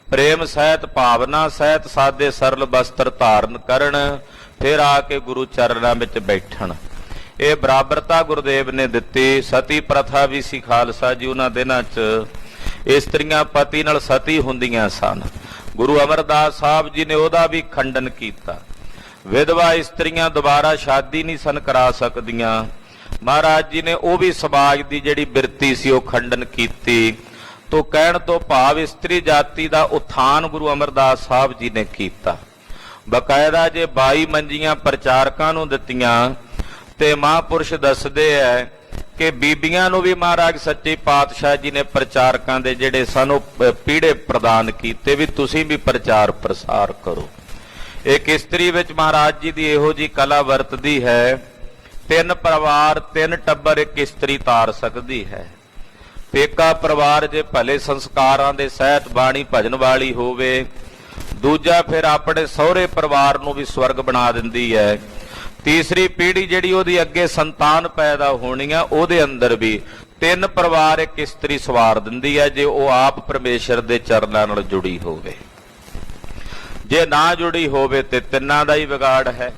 ਪ੍ਰੇਮ ਸਹਿਤ ਭਾਵਨਾ ਸਹਿਤ ਸਾਦੇ ਸਰਲ ਵਸਤਰ ਧਾਰਨ ਕਰਨ ਫਿਰ ਆ ਕੇ ਗੁਰੂ ਚਰਨਾਂ ਵਿੱਚ ਬੈਠਣ ਇਹ ਬਰਾਬਰਤਾ ਗੁਰਦੇਵ ਨੇ ਦਿੱਤੀ ਸਤੀ ਪ੍ਰਥਾ ਵੀ ਸੀ ਖਾਲਸਾ ਜੀ ਉਹਨਾਂ ਦਿਨਾਂ 'ਚ ਇਸਤਰੀਆਂ ਪਤੀ ਨਾਲ ਸਤੀ ਹੁੰਦੀਆਂ ਸਨ ਗੁਰੂ ਅਮਰਦਾਸ ਸਾਹਿਬ ਜੀ ਨੇ ਉਹਦਾ ਵੀ ਖੰਡਨ ਕੀਤਾ ਵਿਧਵਾ ਇਸਤਰੀਆਂ ਦੁਬਾਰਾ ਸ਼ਾਦੀ ਨਹੀਂ ਸਨ ਕਰਾ ਸਕਦੀਆਂ ਮਹਾਰਾਜ ਜੀ ਨੇ ਉਹ ਵੀ ਸਮਾਜ ਦੀ ਜਿਹੜੀ ਬਿਰਤੀ ਸੀ ਉਹ ਖੰਡਨ ਕੀਤੀ ਤੋ ਕਹਿਣ ਤੋਂ ਭਾਵ ਇਸਤਰੀ ਜਾਤੀ ਦਾ ਉਥਾਨ ਗੁਰੂ ਅਮਰਦਾਸ ਸਾਹਿਬ ਜੀ ਨੇ ਕੀਤਾ ਬਕਾਇਦਾ ਜੇ 22 ਮੰਜੀਆਂ ਪ੍ਰਚਾਰਕਾਂ ਨੂੰ ਦਿੱਤੀਆਂ ਤੇ ਮਹਾਂਪੁਰਸ਼ ਦੱਸਦੇ ਐ ਕਿ ਬੀਬੀਆਂ ਨੂੰ ਵੀ ਮਹਾਰਾਜ ਸੱਚੇ ਪਾਤਸ਼ਾਹ ਜੀ ਨੇ ਪ੍ਰਚਾਰਕਾਂ ਦੇ ਜਿਹੜੇ ਸਨ ਉਹ ਪੀੜੇ ਪ੍ਰਦਾਨ ਕੀਤੇ ਵੀ ਤੁਸੀਂ ਵੀ ਪ੍ਰਚਾਰ ਪ੍ਰਸਾਰ ਕਰੋ ਇੱਕ ਇਸਤਰੀ ਵਿੱਚ ਮਹਾਰਾਜ ਜੀ ਦੀ ਇਹੋ ਜੀ ਕਲਾ ਵਰਤਦੀ ਹੈ 3 ਪਰਿਵਾਰ 3 ਟੱਬਰ ਇੱਕ ਇਸਤਰੀ ਤਾਰ ਸਕਦੀ ਹੈ ਪੇਕਾ ਪਰਿਵਾਰ ਜੇ ਭਲੇ ਸੰਸਕਾਰਾਂ ਦੇ ਸਹਿਤ ਬਾਣੀ ਭਜਨ ਵਾਲੀ ਹੋਵੇ ਦੂਜਾ ਫਿਰ ਆਪਣੇ ਸਹੁਰੇ ਪਰਿਵਾਰ ਨੂੰ ਵੀ ਸਵਰਗ ਬਣਾ ਦਿੰਦੀ ਹੈ ਤੀਸਰੀ ਪੀੜ੍ਹੀ ਜਿਹੜੀ ਉਹਦੀ ਅੱਗੇ ਸੰਤਾਨ ਪੈਦਾ ਹੋਣੀ ਆ ਉਹਦੇ ਅੰਦਰ ਵੀ 3 ਪਰਿਵਾਰ ਇੱਕ ਇਸਤਰੀ ਸਵਾਰ ਦਿੰਦੀ ਹੈ ਜੇ ਉਹ ਆਪ ਪਰਮੇਸ਼ਰ ਦੇ ਚਰਨਾਂ ਨਾਲ ਜੁੜੀ ਹੋਵੇ ਜੇ ਨਾ ਜੁੜੀ ਹੋਵੇ ਤੇ ਤਿੰਨਾਂ ਦਾ ਹੀ ਵਿਗਾੜ ਹੈ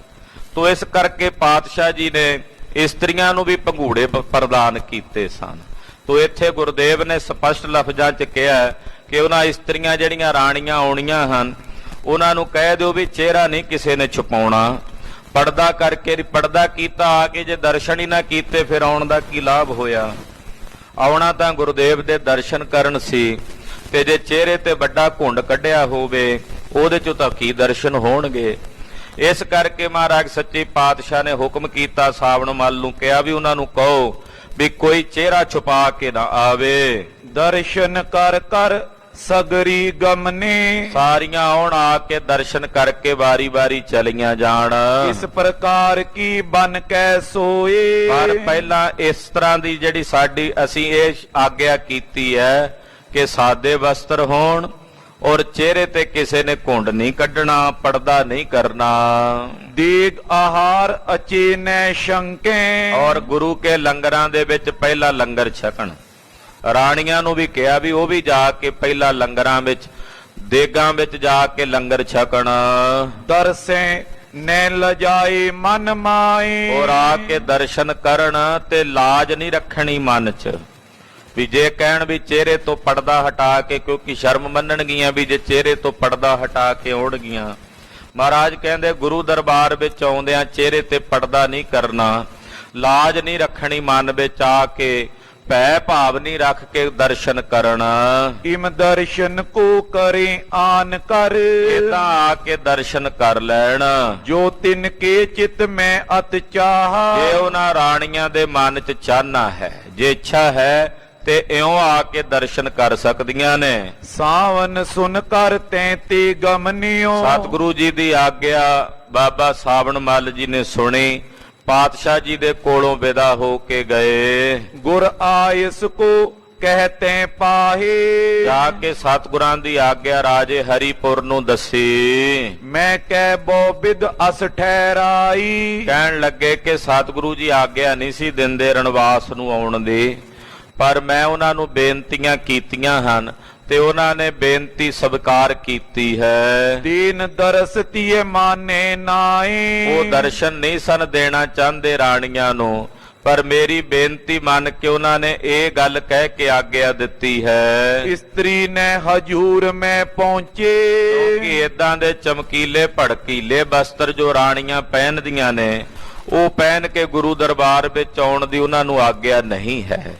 ਤੋ ਇਸ ਕਰਕੇ ਪਾਤਸ਼ਾਹ ਜੀ ਨੇ ਇਸਤਰੀਆਂ ਨੂੰ ਵੀ ਪੰਘੂੜੇ ਪ੍ਰਦਾਨ ਕੀਤੇ ਸਨ ਤੋ ਇੱਥੇ ਗੁਰਦੇਵ ਨੇ ਸਪਸ਼ਟ ਲਫ਼ਜ਼ਾਂ 'ਚ ਕਿਹਾ ਕਿ ਉਹਨਾਂ ਇਸਤਰੀਆਂ ਜਿਹੜੀਆਂ ਰਾਣੀਆਂ ਆਉਣੀਆਂ ਹਨ ਉਹਨਾਂ ਨੂੰ ਕਹਿ ਦਿਓ ਵੀ ਚਿਹਰਾ ਨਹੀਂ ਕਿਸੇ ਨੇ ਛੁਪਾਉਣਾ ਪਰਦਾ ਕਰਕੇ ਪਰਦਾ ਕੀਤਾ ਆ ਕੇ ਜੇ ਦਰਸ਼ਨ ਹੀ ਨਾ ਕੀਤੇ ਫਿਰ ਆਉਣ ਦਾ ਕੀ ਲਾਭ ਹੋਇਆ ਆਉਣਾ ਤਾਂ ਗੁਰਦੇਵ ਦੇ ਦਰਸ਼ਨ ਕਰਨ ਸੀ ਤੇ ਜੇ ਚਿਹਰੇ ਤੇ ਵੱਡਾ ਘੁੰਡ ਕੱਢਿਆ ਹੋਵੇ ਉਹਦੇ 'ਚੋਂ ਤਾਂ ਕੀ ਦਰਸ਼ਨ ਹੋਣਗੇ ਇਸ ਕਰਕੇ ਮਹਾਰਾਜ ਸੱਚੇ ਪਾਤਸ਼ਾਹ ਨੇ ਹੁਕਮ ਕੀਤਾ ਸਾਵਣ ਮੱਲ ਨੂੰ ਕਿਹਾ ਵੀ ਉਹਨਾਂ ਨੂੰ ਕਹੋ ਵੀ ਕੋਈ ਚਿਹਰਾ ਛੁਪਾ ਕੇ ਨਾ ਆਵੇ ਦਰਸ਼ਨ ਕਰ ਕਰ ਸਗਰੀ ਗਮਨੇ ਸਾਰੀਆਂ ਆਉਣ ਆ ਕੇ ਦਰਸ਼ਨ ਕਰਕੇ ਵਾਰੀ-ਵਾਰੀ ਚਲੀਆਂ ਜਾਣ ਇਸ ਪ੍ਰਕਾਰ ਕੀ ਬਨ ਕੈ ਸੋਏ ਪਰ ਪਹਿਲਾਂ ਇਸ ਤਰ੍ਹਾਂ ਦੀ ਜਿਹੜੀ ਸਾਡੀ ਅਸੀਂ ਇਹ ਆਗਿਆ ਕੀਤੀ ਹੈ ਕਿ ਸਾਦੇ ਵਸਤਰ ਹੋਣ ਔਰ ਚਿਹਰੇ ਤੇ ਕਿਸੇ ਨੇ ਘੁੰਡ ਨਹੀਂ ਕੱਢਣਾ ਪਰਦਾ ਨਹੀਂ ਕਰਨਾ ਦੇਗ ਆਹਾਰ ਅਚੇਨੈ ਸ਼ੰਕੇ ਔਰ ਗੁਰੂ ਕੇ ਲੰਗਰਾਂ ਦੇ ਵਿੱਚ ਪਹਿਲਾ ਲੰਗਰ ਛਕਣ ਰਾਣੀਆਂ ਨੂੰ ਵੀ ਕਿਹਾ ਵੀ ਉਹ ਵੀ ਜਾ ਕੇ ਪਹਿਲਾ ਲੰਗਰਾਂ ਵਿੱਚ ਦੇਗਾਂ ਵਿੱਚ ਜਾ ਕੇ ਲੰਗਰ ਛਕਣ ਦਰਸੇ ਨੈ ਲਜਾਏ ਮਨ ਮਾਏ ਔਰ ਆ ਕੇ ਦਰਸ਼ਨ ਕਰਨ ਤੇ ਲਾਜ ਨਹੀਂ ਰੱਖਣੀ ਮਨ 'ਚ ਵੀ ਜੇ ਕਹਿਣ ਵੀ ਚਿਹਰੇ ਤੋਂ ਪਰਦਾ ਹਟਾ ਕੇ ਕਿਉਂਕਿ ਸ਼ਰਮ ਮੰਨਣਗੀਆਂ ਵੀ ਜੇ ਚਿਹਰੇ ਤੋਂ ਪਰਦਾ ਹਟਾ ਕੇ ਆਉਣਗੀਆਂ ਮਹਾਰਾਜ ਕਹਿੰਦੇ ਗੁਰੂ ਦਰਬਾਰ ਵਿੱਚ ਆਉਂਦਿਆਂ ਚਿਹਰੇ ਤੇ ਪਰਦਾ ਨਹੀਂ ਕਰਨਾ ਲਾਜ ਨਹੀਂ ਰੱਖਣੀ ਮਨ ਵਿੱਚ ਆ ਕੇ ਭੈ ਭਾਵ ਨਹੀਂ ਰੱਖ ਕੇ ਦਰਸ਼ਨ ਕਰਨ ਇਮ ਦਰਸ਼ਨ ਕੋ ਕਰੇ ਆਨ ਕਰ ਇਦਾਂ ਆ ਕੇ ਦਰਸ਼ਨ ਕਰ ਲੈਣ ਜੋ ਤਿਨ ਕੇ ਚਿਤ ਮੈਂ ਅਤ ਚਾਹਾ ਜੇ ਉਹਨਾਂ ਰਾਣੀਆਂ ਦੇ ਮਨ 'ਚ ਚਾਹਨਾ ਹੈ ਜੇ ਇੱਛਾ ਹੈ ਤੇ ਇਉਂ ਆ ਕੇ ਦਰਸ਼ਨ ਕਰ ਸਕਦੀਆਂ ਨੇ ਸਾਵਨ ਸੁਨ ਕਰ ਤੈਂ ਤੇ ਗਮਨਿਓ ਸਤਿਗੁਰੂ ਜੀ ਦੀ ਆਗਿਆ ਬਾਬਾ ਸਾਵਣ ਮੱਲ ਜੀ ਨੇ ਸੁਣੀ ਪਾਤਸ਼ਾਹ ਜੀ ਦੇ ਕੋਲੋਂ ਵਿਦਾ ਹੋ ਕੇ ਗਏ ਗੁਰ ਆਇਸ ਕੋ ਕਹਿਤੇ ਪਾਹੇ। ਜਾ ਕੇ ਸਤਿਗੁਰਾਂ ਦੀ ਆਗਿਆ ਰਾਜੇ ਹਰੀਪੁਰ ਨੂੰ ਦੱਸੀ। ਮੈਂ ਕਹਿ ਬੋ ਬਿਦ ਅਸ ਠਹਿਰਾਈ। ਕਹਿਣ ਲੱਗੇ ਕਿ ਸਤਿਗੁਰੂ ਜੀ ਆਗਿਆ ਨਹੀਂ ਸੀ ਦਿੰਦੇ ਰਣਵਾਸ ਨੂੰ ਆਉਣ ਦੀ, ਪਰ ਮੈਂ ਉਹਨਾਂ ਨੂੰ ਬੇਨਤੀਆਂ ਕੀਤੀਆਂ ਹਨ ਤੇ ਉਹਨਾਂ ਨੇ ਬੇਨਤੀ ਸਵੀਕਾਰ ਕੀਤੀ ਹੈ। ਦੀਨ ਦਰਸ ਤੀਏ ਮਾਨੇ ਨਾਏ। ਉਹ ਦਰਸ਼ਨ ਨਹੀਂ ਸਨ ਦੇਣਾ ਚਾਹੁੰਦੇ ਰਾਣੀਆਂ ਨੂੰ, ਪਰ ਮੇਰੀ ਬੇਨਤੀ ਮੰਨ ਕੇ ਉਹਨਾਂ ਨੇ ਇਹ ਗੱਲ ਕਹਿ ਕੇ ਆਗਿਆ ਦਿੱਤੀ ਹੈ। ਇਸਤਰੀ ਨੇ ਹਜੂਰ ਮੈਂ ਪਹੁੰਚੇ। ਕਿਉਂਕਿ ਇਦਾਂ ਦੇ ਚਮਕੀਲੇ ਭੜਕੀਲੇ ਵਸਤਰ ਜੋ ਰਾਣੀਆਂ ਪਹਿਨਦੀਆਂ ਨੇ, ਉਹ ਪਹਿਨ ਕੇ ਗੁਰੂ ਦਰਬਾਰ ਵਿੱਚ ਆਉਣ ਦੀ ਉਹਨਾਂ ਨੂੰ ਆਗਿਆ ਨਹੀਂ ਹੈ।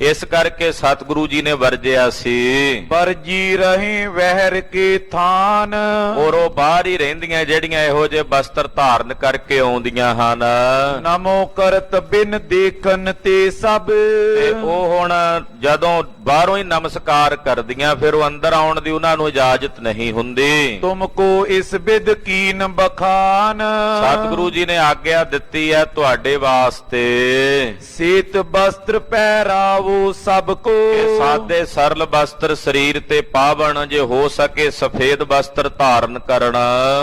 ਇਸ ਕਰਕੇ ਸਤਿਗੁਰੂ ਜੀ ਨੇ ਵਰਜਿਆ ਸੀ। ਵਰਜੀ ਰਹੇ ਵਹਿਰ ਕੇ ਥਾਨ। ਔਰ ਉਹ ਬਾਹਰ ਹੀ ਰਹਿੰਦੀਆਂ ਜਿਹੜੀਆਂ ਇਹੋ ਜਿਹੇ ਵਸਤਰ ਧਾਰਨ ਕਰਕੇ ਆਉਂਦੀਆਂ ਹਨ। ਨਮੋ ਕਰਤ ਬਿਨ ਦੇਖਨ ਤੇ ਸਭ। ਤੇ ਉਹ ਹੁਣ ਜਦੋਂ ਬਾਹਰੋਂ ਹੀ ਨਮਸਕਾਰ ਕਰਦੀਆਂ, ਫਿਰ ਉਹ ਅੰਦਰ ਆਉਣ ਦੀ ਉਹਨਾਂ ਨੂੰ ਇਜਾਜ਼ਤ ਨਹੀਂ ਹੁੰਦੀ। ਤੁਮ ਕੋ ਇਸ ਬਿਦ ਕੀਨ ਬਖਾਨ। ਸਤਿਗੁਰੂ ਜੀ ਨੇ ਆਗਿਆ ਦਿੱਤੀ ਹੈ ਤੁਹਾਡੇ ਵਾਸਤੇ ਸੀਤ ਵਸਤਰ ਪਹਿਰਾਵੋ ਸਭ ਕੋ। ਕਿ ਸਾਦੇ ਸਰਲ ਵਸਤਰ ਸਰੀਰ ਤੇ ਪਾਵਣ, ਜੇ ਹੋ ਸਕੇ ਸਫੇਦ ਵਸਤਰ ਧਾਰਨ ਕਰਨਾ।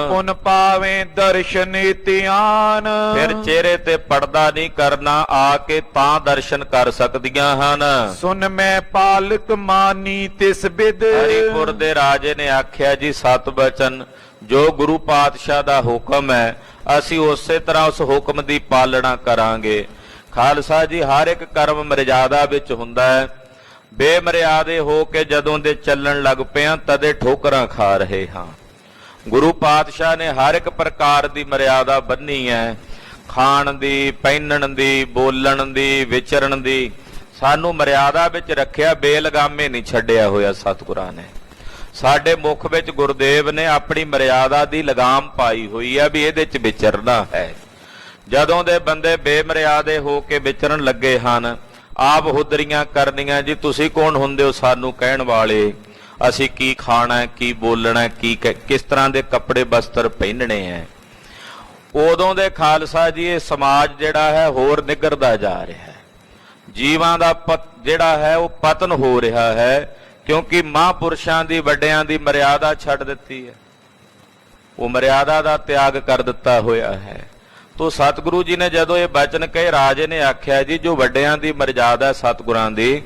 ਪੁਨ ਪਾਵੇਂ ਦਰਸ਼ਨ ਧਿਆਨ। ਫਿਰ ਚਿਹਰੇ ਤੇ ਪਰਦਾ ਨਹੀਂ ਕਰਨਾ, ਆ ਕੇ ਤਾਂ ਦਰਸ਼ਨ ਕਰ ਸਕਦੀਆਂ ਹਨ। ਸੁਨ ਮੈਂ ਪਾਲਕ ਮਾਨੀ ਤਿਸ ਬਿਦ। ਹਰੀਪੁਰ ਦੇ ਰਾਜੇ ਨੇ ਆਖਿਆ ਜੀ ਸਤ ਬਚਨ, ਜੋ ਗੁਰੂ ਪਾਤਸ਼ਾਹ ਦਾ ਹੁਕਮ ਹੈ ਅਸੀਂ ਉਸੇ ਤਰ੍ਹਾਂ ਉਸ ਹੁਕਮ ਦੀ ਪਾਲਣਾ ਕਰਾਂਗੇ। ਖਾਲਸਾ ਜੀ, ਹਰ ਇੱਕ ਕਰਮ ਮਰਿਆਦਾ ਵਿੱਚ ਹੁੰਦਾ ਹੈ। ਬੇਮਰਿਆਦੇ ਹੋ ਕੇ ਜਦੋਂ ਦੇ ਚੱਲਣ ਲੱਗ ਪਿਆ ਤਦੇ ਠੋਕਰਾਂ ਖਾ ਰਹੇ ਹਾਂ। ਗੁਰੂ ਪਾਤਸ਼ਾਹ ਨੇ ਹਰ ਇੱਕ ਪ੍ਰਕਾਰ ਦੀ ਮਰਿਆਦਾ ਬੰਨੀ ਹੈ, ਖਾਣ ਦੀ, ਪਹਿਨਣ ਦੀ, ਬੋਲਣ ਦੀ, ਵਿਚਰਨ ਦੀ। ਸਾਨੂੰ ਮਰਿਆਦਾ ਵਿੱਚ ਰੱਖਿਆ, ਬੇਲਗਾਮੇ ਨਹੀਂ ਛੱਡਿਆ ਹੋਇਆ ਸਤਿਗੁਰਾਂ ਨੇ। ਸਾਡੇ ਮੁਖ ਵਿੱਚ ਗੁਰਦੇਵ ਨੇ ਆਪਣੀ ਮਰਿਆਦਾ ਦੀ ਲਗਾਮ ਪਾਈ ਹੋਈ ਹੈ ਵੀ ਇਹਦੇ 'ਚ ਵਿਚਰਨਾ ਹੈ। ਜਦੋਂ ਦੇ ਬੰਦੇ ਬੇਮਰਿਆਦੇ ਹੋ ਕੇ ਵਿਚਰਨ ਲੱਗੇ ਹਨ, ਆਪ ਹੁਦਰੀਆਂ ਕਰਨੀਆਂ ਜੀ ਤੁਸੀਂ ਕੌਣ ਹੁੰਦੇ ਹੋ ਸਾਨੂੰ ਕਹਿਣ ਵਾਲੇ, ਅਸੀਂ ਕੀ ਖਾਣਾ, ਕੀ ਬੋਲਣਾ, ਕਿਸ ਤਰ੍ਹਾਂ ਦੇ ਕੱਪੜੇ ਬਸਤਰ ਪਹਿਨਣੇ ਹੈ। ਉਦੋਂ ਦੇ ਖਾਲਸਾ ਜੀ ਇਹ ਸਮਾਜ ਜਿਹੜਾ ਹੈ ਹੋਰ ਨਿਗਰਦਾ ਜਾ ਰਿਹਾ ਹੈ। ਜੀਵਾਂ ਦਾ ਜਿਹੜਾ ਹੈ ਉਹ ਪਤਨ ਹੋ ਰਿਹਾ ਹੈ, ਕਿਉਂਕਿ ਮਹਾਂਪੁਰਸ਼ਾਂ ਦੀ, ਵੱਡਿਆਂ ਦੀ ਮਰਿਆਦਾ ਛੱਡ ਦਿੱਤੀ ਹੈ। ਉਹ ਮਰਿਆਦਾ ਦਾ ਤਿਆਗ ਕਰ ਦਿੱਤਾ ਹੋਇਆ ਹੈ। ਤੋ ਸਤਿਗੁਰੂ ਜੀ ਨੇ ਜਦੋਂ ਇਹ ਬਚਨ ਕਹੇ, ਰਾਜੇ ਨੇ ਆਖਿਆ ਜੀ ਜੋ ਵੱਡਿਆਂ ਦੀ ਮਰਿਆਦਾ ਸਤਿਗੁਰਾਂ ਦੀ,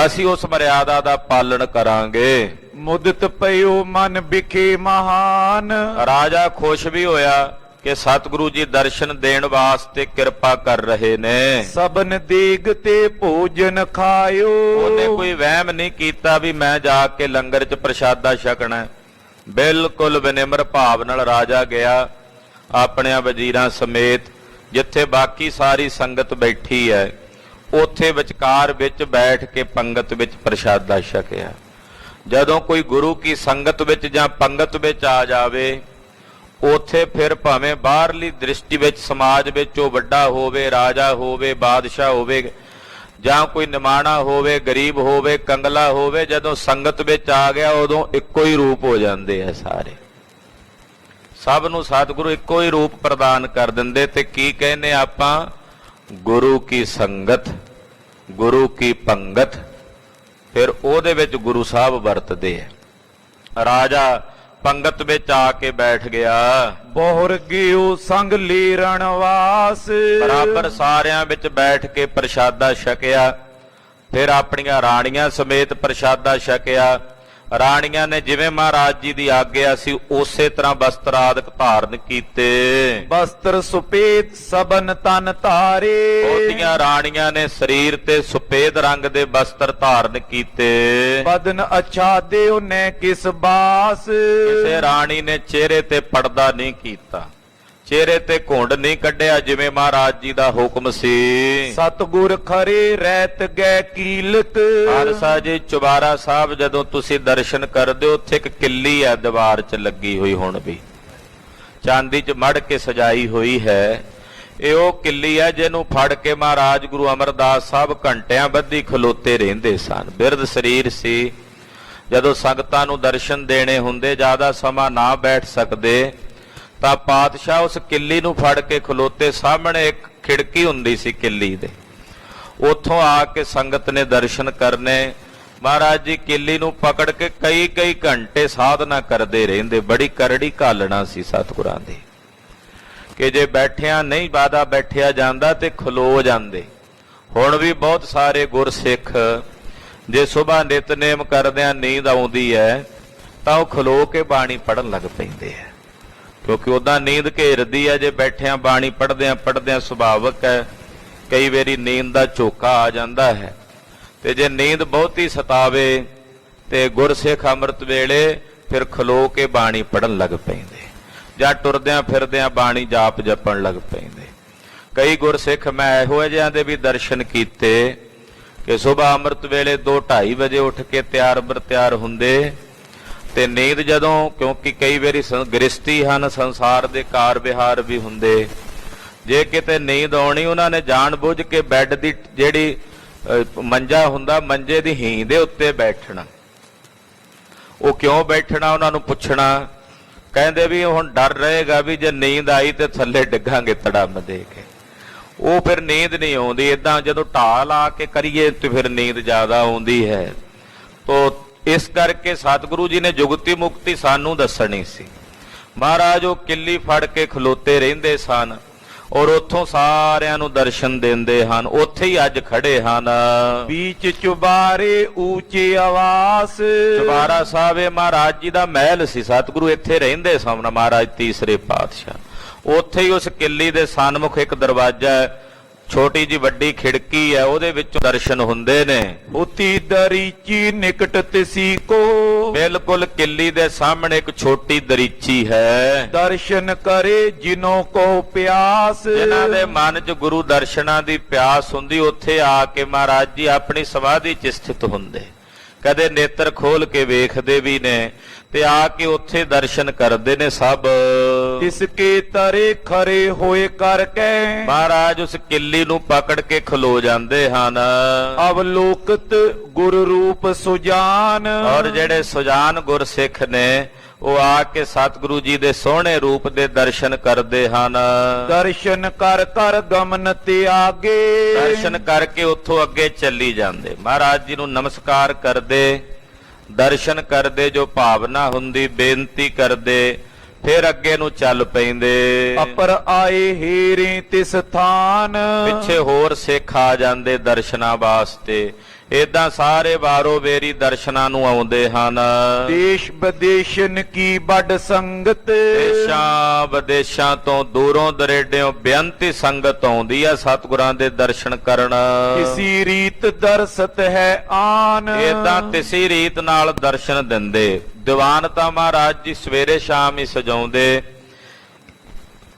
ਅਸੀਂ ਉਸ ਮਰਿਆਦਾ ਦਾ ਪਾਲਣ ਕਰਾਂਗੇ। ਮੁਦਤ ਪਇਓ ਮਨ ਵਿਖੇ ਮਹਾਨ। ਰਾਜਾ ਖੁਸ਼ ਵੀ ਹੋਇਆ ਕਿ ਸਤਿਗੁਰੂ ਜੀ ਦਰਸ਼ਨ ਦੇਣ ਵਾਸਤੇ ਕਿਰਪਾ ਕਰ ਰਹੇ ਨੇ। ਸਬਨ ਦੇਗ ਤੇ ਭੋਜਨ ਖਾਇਓ। ਉਹਨੇ ਕੋਈ ਵਹਿਮ ਨਹੀਂ ਕੀਤਾ ਵੀ ਮੈਂ ਜਾ ਕੇ ਲੰਗਰ 'ਚ ਪ੍ਰਸ਼ਾਦਾ ਛਕਣਾ। ਬਿਲਕੁਲ ਵਿਨਿਮਰ ਭਾਵ ਨਾਲ ਰਾਜਾ ਗਿਆ ਆਪਣਿਆਂ ਵਜ਼ੀਰਾਂ ਸਮੇਤ, ਜਿੱਥੇ ਬਾਕੀ ਸਾਰੀ ਸੰਗਤ ਬੈਠੀ ਹੈ ਉੱਥੇ ਵਿਚਕਾਰ ਵਿੱਚ ਬੈਠ ਕੇ ਪੰਗਤ ਵਿੱਚ ਪ੍ਰਸ਼ਾਦਾ ਛਕਿਆ। ਜਦੋਂ ਕੋਈ ਗੁਰੂ ਕੀ ਸੰਗਤ ਵਿੱਚ ਜਾਂ ਪੰਗਤ ਵਿੱਚ ਆ ਜਾਵੇ, ਉੱਥੇ ਫਿਰ ਭਾਵੇਂ ਬਾਹਰਲੀ ਦ੍ਰਿਸ਼ਟੀ ਵਿੱਚ ਸਮਾਜ ਵਿੱਚ ਉਹ ਵੱਡਾ ਹੋਵੇ, ਰਾਜਾ ਹੋਵੇ, ਬਾਦਸ਼ਾਹ ਹੋਵੇ, ਜਾਂ ਕੋਈ ਨਿਮਾਣਾ ਹੋਵੇ, ਗਰੀਬ ਹੋਵੇ, ਕੰਗਲਾ ਹੋਵੇ, ਜਦੋਂ ਸੰਗਤ ਵਿੱਚ ਆ ਗਿਆ ਉਦੋਂ ਇੱਕੋ ਹੀ ਰੂਪ ਹੋ ਜਾਂਦੇ ਆ ਸਾਰੇ। ਸਭ ਨੂੰ ਸਤਿਗੁਰੂ ਇੱਕੋ ਹੀ ਰੂਪ ਪ੍ਰਦਾਨ ਕਰ ਦਿੰਦੇ। ਤੇ ਕੀ ਕਹਿੰਦੇ ਆਪਾਂ? ਗੁਰੂ ਕੀ ਸੰਗਤ, ਗੁਰੂ ਕੀ ਪੰਗਤ। ਫਿਰ ਉਹਦੇ ਵਿੱਚ ਗੁਰੂ ਸਾਹਿਬ ਵਰਤਦੇ ਆ। ਰਾਜਾ ਪੰਗਤ ਵਿੱਚ ਆ ਕੇ ਬੈਠ ਗਿਆ। ਬਹੁਰ ਗਿਓ ਸੰਗ ਲੀਰਣ ਵਾਸ। ਬਰਾਬਰ ਸਾਰਿਆਂ ਵਿੱਚ ਬੈਠ ਕੇ ਪ੍ਰਸ਼ਾਦਾ ਛਕਿਆ। ਫਿਰ ਆਪਣੀਆਂ ਰਾਣੀਆਂ ਸਮੇਤ ਪ੍ਰਸ਼ਾਦਾ ਛਕਿਆ। ਰਾਣੀਆਂ ਨੇ ਜਿਵੇਂ ਮਹਾਰਾਜ ਜੀ ਦੀ ਆਗਿਆ ਸੀ ਉਸੇ ਤਰ੍ਹਾਂ ਵਸਤਰ ਆਦਿਕ ਧਾਰਨ ਕੀਤੇ। ਵਸਤਰ ਸੁਪੇਤ ਸਬਨ ਤਨ ਧਾਰੇ। ਉਹਦੀਆਂ ਰਾਣੀਆਂ ਨੇ ਸਰੀਰ ਤੇ ਸੁਪੇਦ ਰੰਗ ਦੇ ਵਸਤਰ ਧਾਰਨ ਕੀਤੇ। ਬਦਨ ਅਛਾਦੇ ਉਹਨੇ ਕਿਸ ਬਾਸ। ਕਿਸੇ ਰਾਣੀ ਨੇ ਚਿਹਰੇ ਤੇ ਪਰਦਾ ਨਹੀਂ ਕੀਤਾ, ਚਿਹਰੇ ਤੇ ਘੁੰਡ ਨਹੀਂ ਕੱਢਿਆ, ਜਿਵੇਂ ਮਹਾਰਾਜ ਜੀ ਦਾ ਹੁਕਮ ਸੀ। ਸਤਿਗੁਰ ਖਰੇ ਰਹਿਤ ਗਏ ਕੀਲਤ। ਖਾਲਸਾ ਜੀ, ਚੁਬਾਰਾ ਸਾਹਿਬ ਜਦੋਂ ਤੁਸੀਂ ਦਰਸ਼ਨ ਕਰਦੇ ਹੋ, ਉੱਥੇ ਇੱਕ ਕਿੱਲੀ ਹੈ ਦੀਵਾਰ 'ਚ ਲੱਗੀ ਹੋਈ, ਹੁਣ ਵੀ ਚਾਂਦੀ 'ਚ ਮੜ ਕੇ ਸਜਾਈ ਹੋਈ ਹੈ। ਇਹ ਉਹ ਕਿੱਲੀ ਹੈ ਜਿਹਨੂੰ ਫੜ ਕੇ ਮਹਾਰਾਜ ਗੁਰੂ ਅਮਰਦਾਸ ਸਾਹਿਬ ਘੰਟਿਆਂ ਬੱਧੀ ਖਲੋਤੇ ਰਹਿੰਦੇ ਸਨ। ਬਿਰਧ ਸਰੀਰ ਸੀ, ਜਦੋਂ ਸੰਗਤਾਂ ਨੂੰ ਦਰਸ਼ਨ ਦੇਣੇ ਹੁੰਦੇ, ਜ਼ਿਆਦਾ ਸਮਾਂ ਨਾ ਬੈਠ ਸਕਦੇ, ਤਾਂ ਪਾਤਸ਼ਾਹ ਉਸ ਕਿੱਲੀ ਨੂੰ ਫੜ ਕੇ ਖਲੋਤੇ। ਸਾਹਮਣੇ ਇੱਕ ਖਿੜਕੀ ਹੁੰਦੀ ਸੀ ਕਿੱਲੀ ਦੇ, ਉੱਥੋਂ ਆ ਕੇ ਸੰਗਤ ਨੇ ਦਰਸ਼ਨ ਕਰਨੇ। ਮਹਾਰਾਜ ਜੀ ਕਿੱਲੀ ਨੂੰ ਪਕੜ ਕੇ ਕਈ ਕਈ ਘੰਟੇ ਸਾਧਨਾ ਕਰਦੇ ਰਹਿੰਦੇ। ਬੜੀ ਕਰੜੀ ਘਾਲਣਾ ਸੀ ਸਤਿਗੁਰਾਂ ਦੀ ਕਿ ਜੇ ਬੈਠਿਆਂ ਨਹੀਂ ਬਾਦਾ ਬੈਠਿਆ ਜਾਂਦਾ ਤੇ ਖਲੋ ਜਾਂਦੇ। ਹੁਣ ਵੀ ਬਹੁਤ ਸਾਰੇ ਗੁਰਸਿੱਖ ਜੇ ਸੁਬਾਹ ਨਿਤਨੇਮ ਕਰਦਿਆਂ ਨੀਂਦ ਆਉਂਦੀ ਹੈ ਤਾਂ ਉਹ ਖਲੋ ਕੇ ਬਾਣੀ ਪੜ੍ਹਨ ਲੱਗ ਪੈਂਦੇ ਆ, ਕਿਉਂਕਿ ਉਦਾਂ ਨੀਂਦ ਘੇਰਦੀ ਹੈ। ਜੇ ਬੈਠਿਆਂ ਬਾਣੀ ਪੜ੍ਹਦਿਆਂ ਸੁਭਾਵਕ ਹੈ ਕਈ ਵਾਰੀ ਨੀਂਦ ਦਾ ਝੋਕਾ ਆ ਜਾਂਦਾ ਹੈ। ਤੇ ਜੇ ਨੀਂਦ ਬਹੁਤੀ ਸਤਾਵੇ ਤੇ ਗੁਰਸਿੱਖ ਅੰਮ੍ਰਿਤ ਵੇਲੇ ਫਿਰ ਖਲੋ ਕੇ ਬਾਣੀ ਪੜ੍ਹਨ ਲੱਗ ਪੈਂਦੇ, ਜਾਂ ਟੁਰਦਿਆਂ ਫਿਰਦਿਆਂ ਬਾਣੀ ਜਾਪ ਜਪਣ ਲੱਗ ਪੈਂਦੇ। ਕਈ ਗੁਰਸਿੱਖ ਮੈਂ ਇਹੋ ਜਿਹਾਂ ਦੇ ਵੀ ਦਰਸ਼ਨ ਕੀਤੇ ਕਿ ਸੁਬਾਹ ਅੰਮ੍ਰਿਤ ਵੇਲੇ 2-2:30 ਵਜੇ ਉੱਠ ਕੇ ਤਿਆਰ ਹੁੰਦੇ ਤੇ ਨੀਂਦ ਜਦੋਂ, ਕਿਉਂਕਿ ਕਈ ਵਾਰੀ ਗ੍ਰਸਤੀ ਹਨ, ਸੰਸਾਰ ਦੇ ਕਾਰ ਵਿਹਾਰ ਵੀ ਹੁੰਦੇ, ਜੇ ਕਿਤੇ ਨੀਂਦ ਆਉਣੀ ਉਹਨਾਂ ਨੇ ਜਾਣ ਬੁੱਝ ਕੇ ਬੈੱਡ ਦੀ ਜਿਹੜੀ ਮੰਜਾ ਹੁੰਦਾ ਮੰਜੇ ਦੀ ਹੀਂਹ ਦੇ ਉੱਤੇ ਬੈਠਣਾ। ਉਹ ਕਿਉਂ ਬੈਠਣਾ ਉਹਨਾਂ ਨੂੰ ਪੁੱਛਣਾ, ਕਹਿੰਦੇ ਵੀ ਹੁਣ ਡਰ ਰਹੇਗਾ ਵੀ ਜੇ ਨੀਂਦ ਆਈ ਤੇ ਥੱਲੇ ਡਿੱਗਾਂਗੇ ਤੜਮ ਦੇ ਕੇ। ਉਹ ਫਿਰ ਨੀਂਦ ਨਹੀਂ ਆਉਂਦੀ। ਏਦਾਂ ਜਦੋਂ ਢਾਹ ਲਾ ਕੇ ਕਰੀਏ ਤੇ ਫਿਰ ਨੀਂਦ ਜ਼ਿਆਦਾ ਆਉਂਦੀ ਹੈ। ਤੋ ਇਸ ਕਰਕੇ ਸਤਿਗੁਰੂ ਜੀ ਨੇ ਜੁਗਤੀ ਮੁਕਤੀ ਸਾਨੂੰ ਦੱਸਣੀ ਸੀ। ਮਹਾਰਾਜ ਉਹ ਕਿੱਲੀ ਫੜ ਕੇ ਖਲੋਤੇ ਰਹਿੰਦੇ ਸਨ ਔਰ ਉੱਥੋਂ ਸਾਰਿਆਂ ਨੂੰ ਦਰਸ਼ਨ ਦਿੰਦੇ ਹਨ। ਉੱਥੇ ਹੀ ਅੱਜ ਖੜੇ ਹਨ। बीच चुबारे ऊंचे आवास। ਚੁਬਾਰਾ ਸਾਹਿਬ ਇਹ ਮਹਾਰਾਜ ਜੀ ਦਾ ਮਹਿਲ ਸੀ। ਸਤਿਗੁਰੂ ਇੱਥੇ ਰਹਿੰਦੇ ਸਨ ਮਹਾਰਾਜ ਤੀਸਰੇ ਪਾਤਸ਼ਾਹ। ਉੱਥੇ ਹੀ ਉਸ ਕਿੱਲੀ ਦੇ ਸਨਮੁਖ ਇੱਕ ਦਰਵਾਜ਼ਾ ਹੈ, ਛੋਟੀ ਜੀ ਵੱਡੀ ਖਿੜਕੀ ਹੈ, ਉਹਦੇ ਵਿੱਚੋਂ ਦਰਸ਼ਨ ਹੁੰਦੇ ਨੇ। उती दरीची निकट तिसी को। ਬਿਲਕੁਲ ਕਿੱਲੀ ਦੇ ਸਾਹਮਣੇ ਇੱਕ ਛੋਟੀ ਦਰੀਚੀ ਹੈ। दर्शन करे जिनो को प्यास। ਜਿਨ੍ਹਾਂ ਦੇ ਮਨ 'ਚ ਗੁਰੂ ਦਰਸ਼ਨਾਂ ਦੀ ਪਿਆਸ ਹੁੰਦੀ ਉੱਥੇ ਆ ਕੇ ਮਹਾਰਾਜ ਜੀ ਆਪਣੀ ਸਮਾਧੀ 'ਚ ਸਥਿਤ ਹੁੰਦੇ। ਕਦੇ ਨੇਤਰ ਖੋਲ ਕੇ ਵੇਖਦੇ ਵੀ ਨੇ ਤੇ ਆ ਕੇ ਉੱਥੇ ਦਰਸ਼ਨ ਕਰਦੇ ਨੇ ਸਭ। इसके तरे खरे होए करके। ਮਹਾਰਾਜ ਉਸ ਕਿੱਲੀ ਨੂੰ ਪਕੜ ਕੇ ਖਲੋ ਜਾਂਦੇ ਹਨ। अवलोकत गुरु रूप सुजान। ਔਰ ਜਿਹੜੇ ਸੁਜਾਨ ਗੁਰਸਿੱਖ ਨੇ ਉਹ ਆ ਕੇ ਸਤਿਗੁਰੂ ਜੀ ਦੇ ਸੋਹਣੇ ਰੂਪ ਦੇ ਦਰਸ਼ਨ ਕਰਦੇ ਹਨ। दर्शन कर कर गमन त्यागे। ਦਰਸ਼ਨ ਕਰਕੇ ਉੱਥੋਂ ਅੱਗੇ ਚੱਲੀ ਜਾਂਦੇ। ਮਹਾਰਾਜ ਜੀ ਨੂੰ ਨਮਸਕਾਰ ਕਰਦੇ, ਦਰਸ਼ਨ ਕਰਦੇ, ਜੋ ਭਾਵਨਾ ਹੁੰਦੀ ਬੇਨਤੀ ਕਰਦੇ, ਫਿਰ ਅੱਗੇ ਨੂੰ ਚੱਲ ਪੈਂਦੇ। ਅਪਰ ਆਏ ਹੀਰੇ ਤਿਸ ਥਾਨ। ਪਿੱਛੇ ਹੋਰ ਸਿੱਖ ਆ ਜਾਂਦੇ ਦਰਸ਼ਨਾਂ ਵਾਸਤੇ। ਏਦਾਂ ਸਾਰੇ ਵਾਰੋ ਵੇਰੀ ਦਰਸ਼ਨਾਂ ਨੂੰ ਆਉਂਦੇ ਹਨ। ਦੇਸ਼ ਵਿਦੇਸ਼ਨ ਕੀ ਵੱਡ ਸੰਗਤ। ਦੇਸ਼ਾਂ ਵਿਦੇਸ਼ਾਂ ਤੋਂ ਦੂਰੋਂ ਦਰੇਡਿਓਂ ਬੇਅੰਤੀ ਸੰਗਤ ਆਉਂਦੀ ਆ ਸਤਿਗੁਰਾਂ ਦੇ ਦਰਸ਼ਨ ਕਰਨ। ਕਿਸੀ ਰੀਤ ਦਰਸਤ ਹੈ ਆਨ। ਏਦਾਂ ਤਿਸੀ ਰੀਤ ਨਾਲ ਦਰਸ਼ਨ ਦਿੰਦੇ। ਦੀਵਾਨ ਤਾਂ ਮਹਾਰਾਜ ਜੀ ਸਵੇਰੇ ਸ਼ਾਮ ਹੀ ਸਜਾਉਂਦੇ,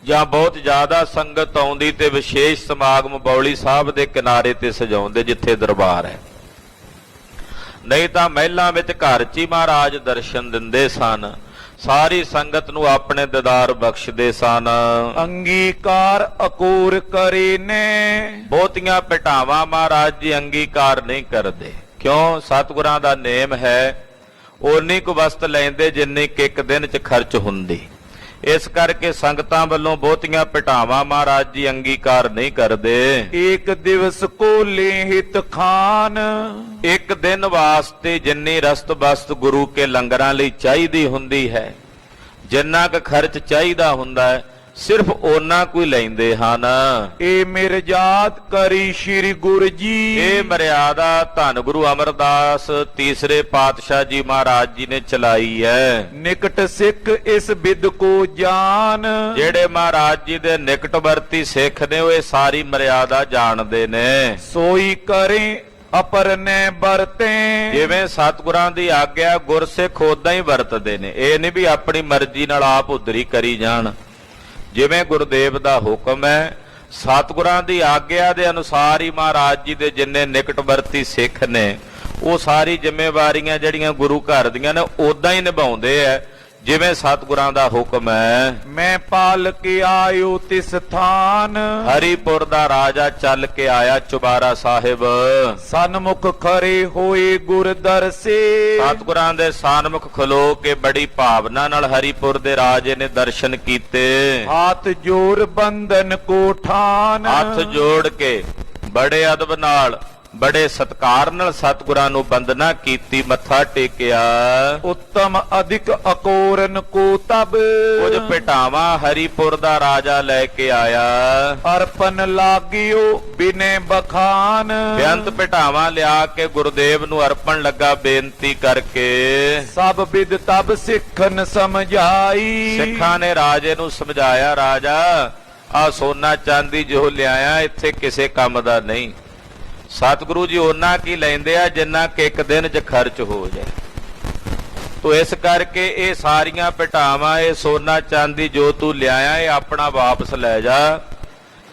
ਜਾਂ ਬਹੁਤ ਜ਼ਿਆਦਾ ਸੰਗਤ ਆਉਂਦੀ ਤੇ ਵਿਸ਼ੇਸ਼ ਸਮਾਗਮ ਬੌਲੀ ਸਾਹਿਬ ਦੇ ਕਿਨਾਰੇ ਤੇ ਸਜਾਉਂਦੇ ਜਿੱਥੇ ਦਰਬਾਰ ਹੈ। ਨਹੀਂ ਤਾਂ ਮਹਿਲਾਂ ਵਿੱਚ ਘਰ 'ਚ ਹੀ ਮਹਾਰਾਜ ਦਰਸ਼ਨ ਦਿੰਦੇ ਸਨ। ਸਾਰੀ ਸੰਗਤ ਨੂੰ ਆਪਣੇ ਦੀਦਾਰ ਬਖਸ਼ਦੇ ਸਨ। ਅੰਗੀਕਾਰ ਅਕੂਰ ਕਰੇ ਨੇ। ਬਹੁਤੀਆਂ ਭਟਾਵਾਂ ਮਹਾਰਾਜ ਜੀ ਅੰਗੀਕਾਰ ਨਹੀਂ ਕਰਦੇ। ਕਿਉਂ? ਸਤਿਗੁਰਾਂ ਦਾ ਨੇਮ ਹੈ ਓਨੀ ਕੁ ਵਸਤ ਲੈਂਦੇ ਜਿੰਨੀ ਕਿ ਇੱਕ ਦਿਨ 'ਚ ਖਰਚ ਹੁੰਦੀ। ਇਸ ਕਰਕੇ ਸੰਗਤਾਂ ਵੱਲੋਂ ਬਹੁਤੀਆਂ ਭਟਾਵਾਂ ਮਹਾਰਾਜ ਜੀ ਅੰਗੀਕਾਰ ਨਹੀਂ ਕਰਦੇ। ਇੱਕ ਦਿਵਸ ਕੋ ਲੇਹਿਤ ਖਾਨ। ਇੱਕ ਦਿਨ ਵਾਸਤੇ ਜਿੰਨੀ ਰਸਤ ਬਸਤ ਗੁਰੂ ਕੇ ਲੰਗਰਾਂ ਲਈ ਚਾਹੀਦੀ ਹੁੰਦੀ ਹੈ, ਜਿੰਨਾ ਕੁ ਖਰਚ ਚਾਹੀਦਾ ਹੁੰਦਾ ਹੈ, ਸਿਰਫ ਓਨਾ ਕੋਈ ਲੈਂਦੇ ਹਨ। ਇਹ ਮਿਰਜਾਦ ਕਰੀ ਸ਼੍ਰੀ ਗੁਰੂ ਜੀ। ਇਹ ਮਰਿਆਦਾ ਧੰਨ ਗੁਰੂ ਅਮਰਦਾਸ ਤੀਸਰੇ ਪਾਤਸ਼ਾਹ ਜੀ ਮਹਾਰਾਜ ਜੀ ਨੇ ਚਲਾਈ ਹੈ। ਨਿਕਟ ਸਿੱਖ ਇਸ ਬਿਦ ਕੋ ਜਾਣ। ਜਿਹੜੇ ਮਹਾਰਾਜ ਜੀ ਦੇ ਨਿਕਟਵਰਤੀ ਸਿੱਖ ਨੇ ਉਹ ਇਹ ਸਾਰੀ ਮਰਿਆਦਾ ਜਾਣਦੇ ਨੇ। ਸੋਈ ਕਰੇ ਅਪਰ ਨੇ ਵਰਤੇ। ਜਿਵੇਂ ਸਤਿਗੁਰਾਂ ਦੀ ਆਗਿਆ ਗੁਰਸਿੱਖ ਉਦਾਂ ਹੀ ਵਰਤਦੇ ਨੇ। ਇਹ ਨਹੀਂ ਵੀ ਆਪਣੀ ਮਰਜ਼ੀ ਨਾਲ ਆਪ ਉਧਰੀ ਕਰੀ ਜਾਣ। ਜਿਵੇਂ ਗੁਰਦੇਵ ਦਾ ਹੁਕਮ ਹੈ, ਸਤਿਗੁਰਾਂ ਦੀ ਆਗਿਆ ਦੇ ਅਨੁਸਾਰ ਹੀ ਮਹਾਰਾਜ ਜੀ ਦੇ ਜਿੰਨੇ ਨਿਕਟਵਰਤੀ ਸਿੱਖ ਨੇ ਉਹ ਸਾਰੀ ਜ਼ਿੰਮੇਵਾਰੀਆਂ ਜਿਹੜੀਆਂ ਗੁਰੂ ਘਰ ਦੀਆਂ ਨੇ ਉਦਾਂ ਹੀ ਨਿਭਾਉਂਦੇ ਐ ਜਿਵੇਂ ਸਤਿਗੁਰਾਂ ਦਾ ਹੁਕਮ ਹੈ। ਮੈਂ ਪਾਲ ਕੇ ਆਇਓ ਤਿਸ ਥਾਨ। ਹਰੀਪੁਰ ਦਾ ਰਾਜਾ ਚੱਲ ਕੇ ਆਇਆ ਚੁਬਾਰਾ ਸਾਹਿਬ। ਸਨਮੁਖ ਖਰੇ ਹੋਏ ਗੁਰ ਦਰਸੇ। ਸਤਿਗੁਰਾਂ ਦੇ ਸਨਮੁਖ ਖਲੋ ਕੇ ਬੜੀ ਭਾਵਨਾ ਨਾਲ ਹਰੀਪੁਰ ਦੇ ਰਾਜੇ ਨੇ ਦਰਸ਼ਨ ਕੀਤੇ। ਹੱਥ ਜੋੜ ਬੰਧਨ ਕੋ ਠਾਨ। ਹੱਥ ਜੋੜ ਕੇ ਬੜੇ ਅਦਬ ਨਾਲ ਬੜੇ ਸਤਿਕਾਰ ਨਾਲ ਸਤਿਗੁਰਾਂ ਨੂੰ ਬੰਦਨਾ ਕੀਤੀ, ਮੱਥਾ ਟੇਕਿਆ। ਉੱਤਮ ਅਧਿਕ ਅਕੋਰਨ ਕੋ ਤਬ ਕੁਝ ਭੇਟਾਵਾਂ ਹਰੀਪੁਰ ਦਾ ਰਾਜਾ ਲੈ ਕੇ ਆਇਆ। ਅਰਪਨ ਲਾਗਿਓ ਬਿਨੇ ਬਖਾਨ ਬੇਅੰਤ ਭੇਟਾਵਾਂ ਲਿਆ ਕੇ ਗੁਰਦੇਵ ਨੂੰ ਅਰਪਣ ਲੱਗਾ ਬੇਨਤੀ ਕਰਕੇ। ਸਭ ਬਿਦ ਤਬ ਸਿੱਖਨ ਸਮਝਾਈ। ਸਿੱਖਾਂ ਨੇ ਰਾਜੇ ਨੂੰ ਸਮਝਾਇਆ, ਰਾਜਾ ਆ ਸੋਨਾ ਚਾਂਦੀ ਜੋ ਲਿਆਇਆ ਇੱਥੇ ਕਿਸੇ ਕੰਮ ਦਾ ਨਹੀਂ। ਸਤਿਗੁਰੂ ਜੀ ਉਹਨਾਂ ਕੀ ਲੈਂਦੇ ਆ ਜਿੰਨਾ ਕਿ ਇੱਕ ਦਿਨ 'ਚ ਖਰਚ ਹੋ ਜਾਏ। ਤੋ ਇਸ ਕਰਕੇ ਇਹ ਸਾਰੀਆਂ ਭਟਾਵਾਂ, ਇਹ ਸੋਨਾ ਚਾਂਦੀ ਜੋ ਤੂੰ ਲਿਆਇਆ ਇਹ ਆਪਣਾ ਵਾਪਸ ਲੈ ਜਾ।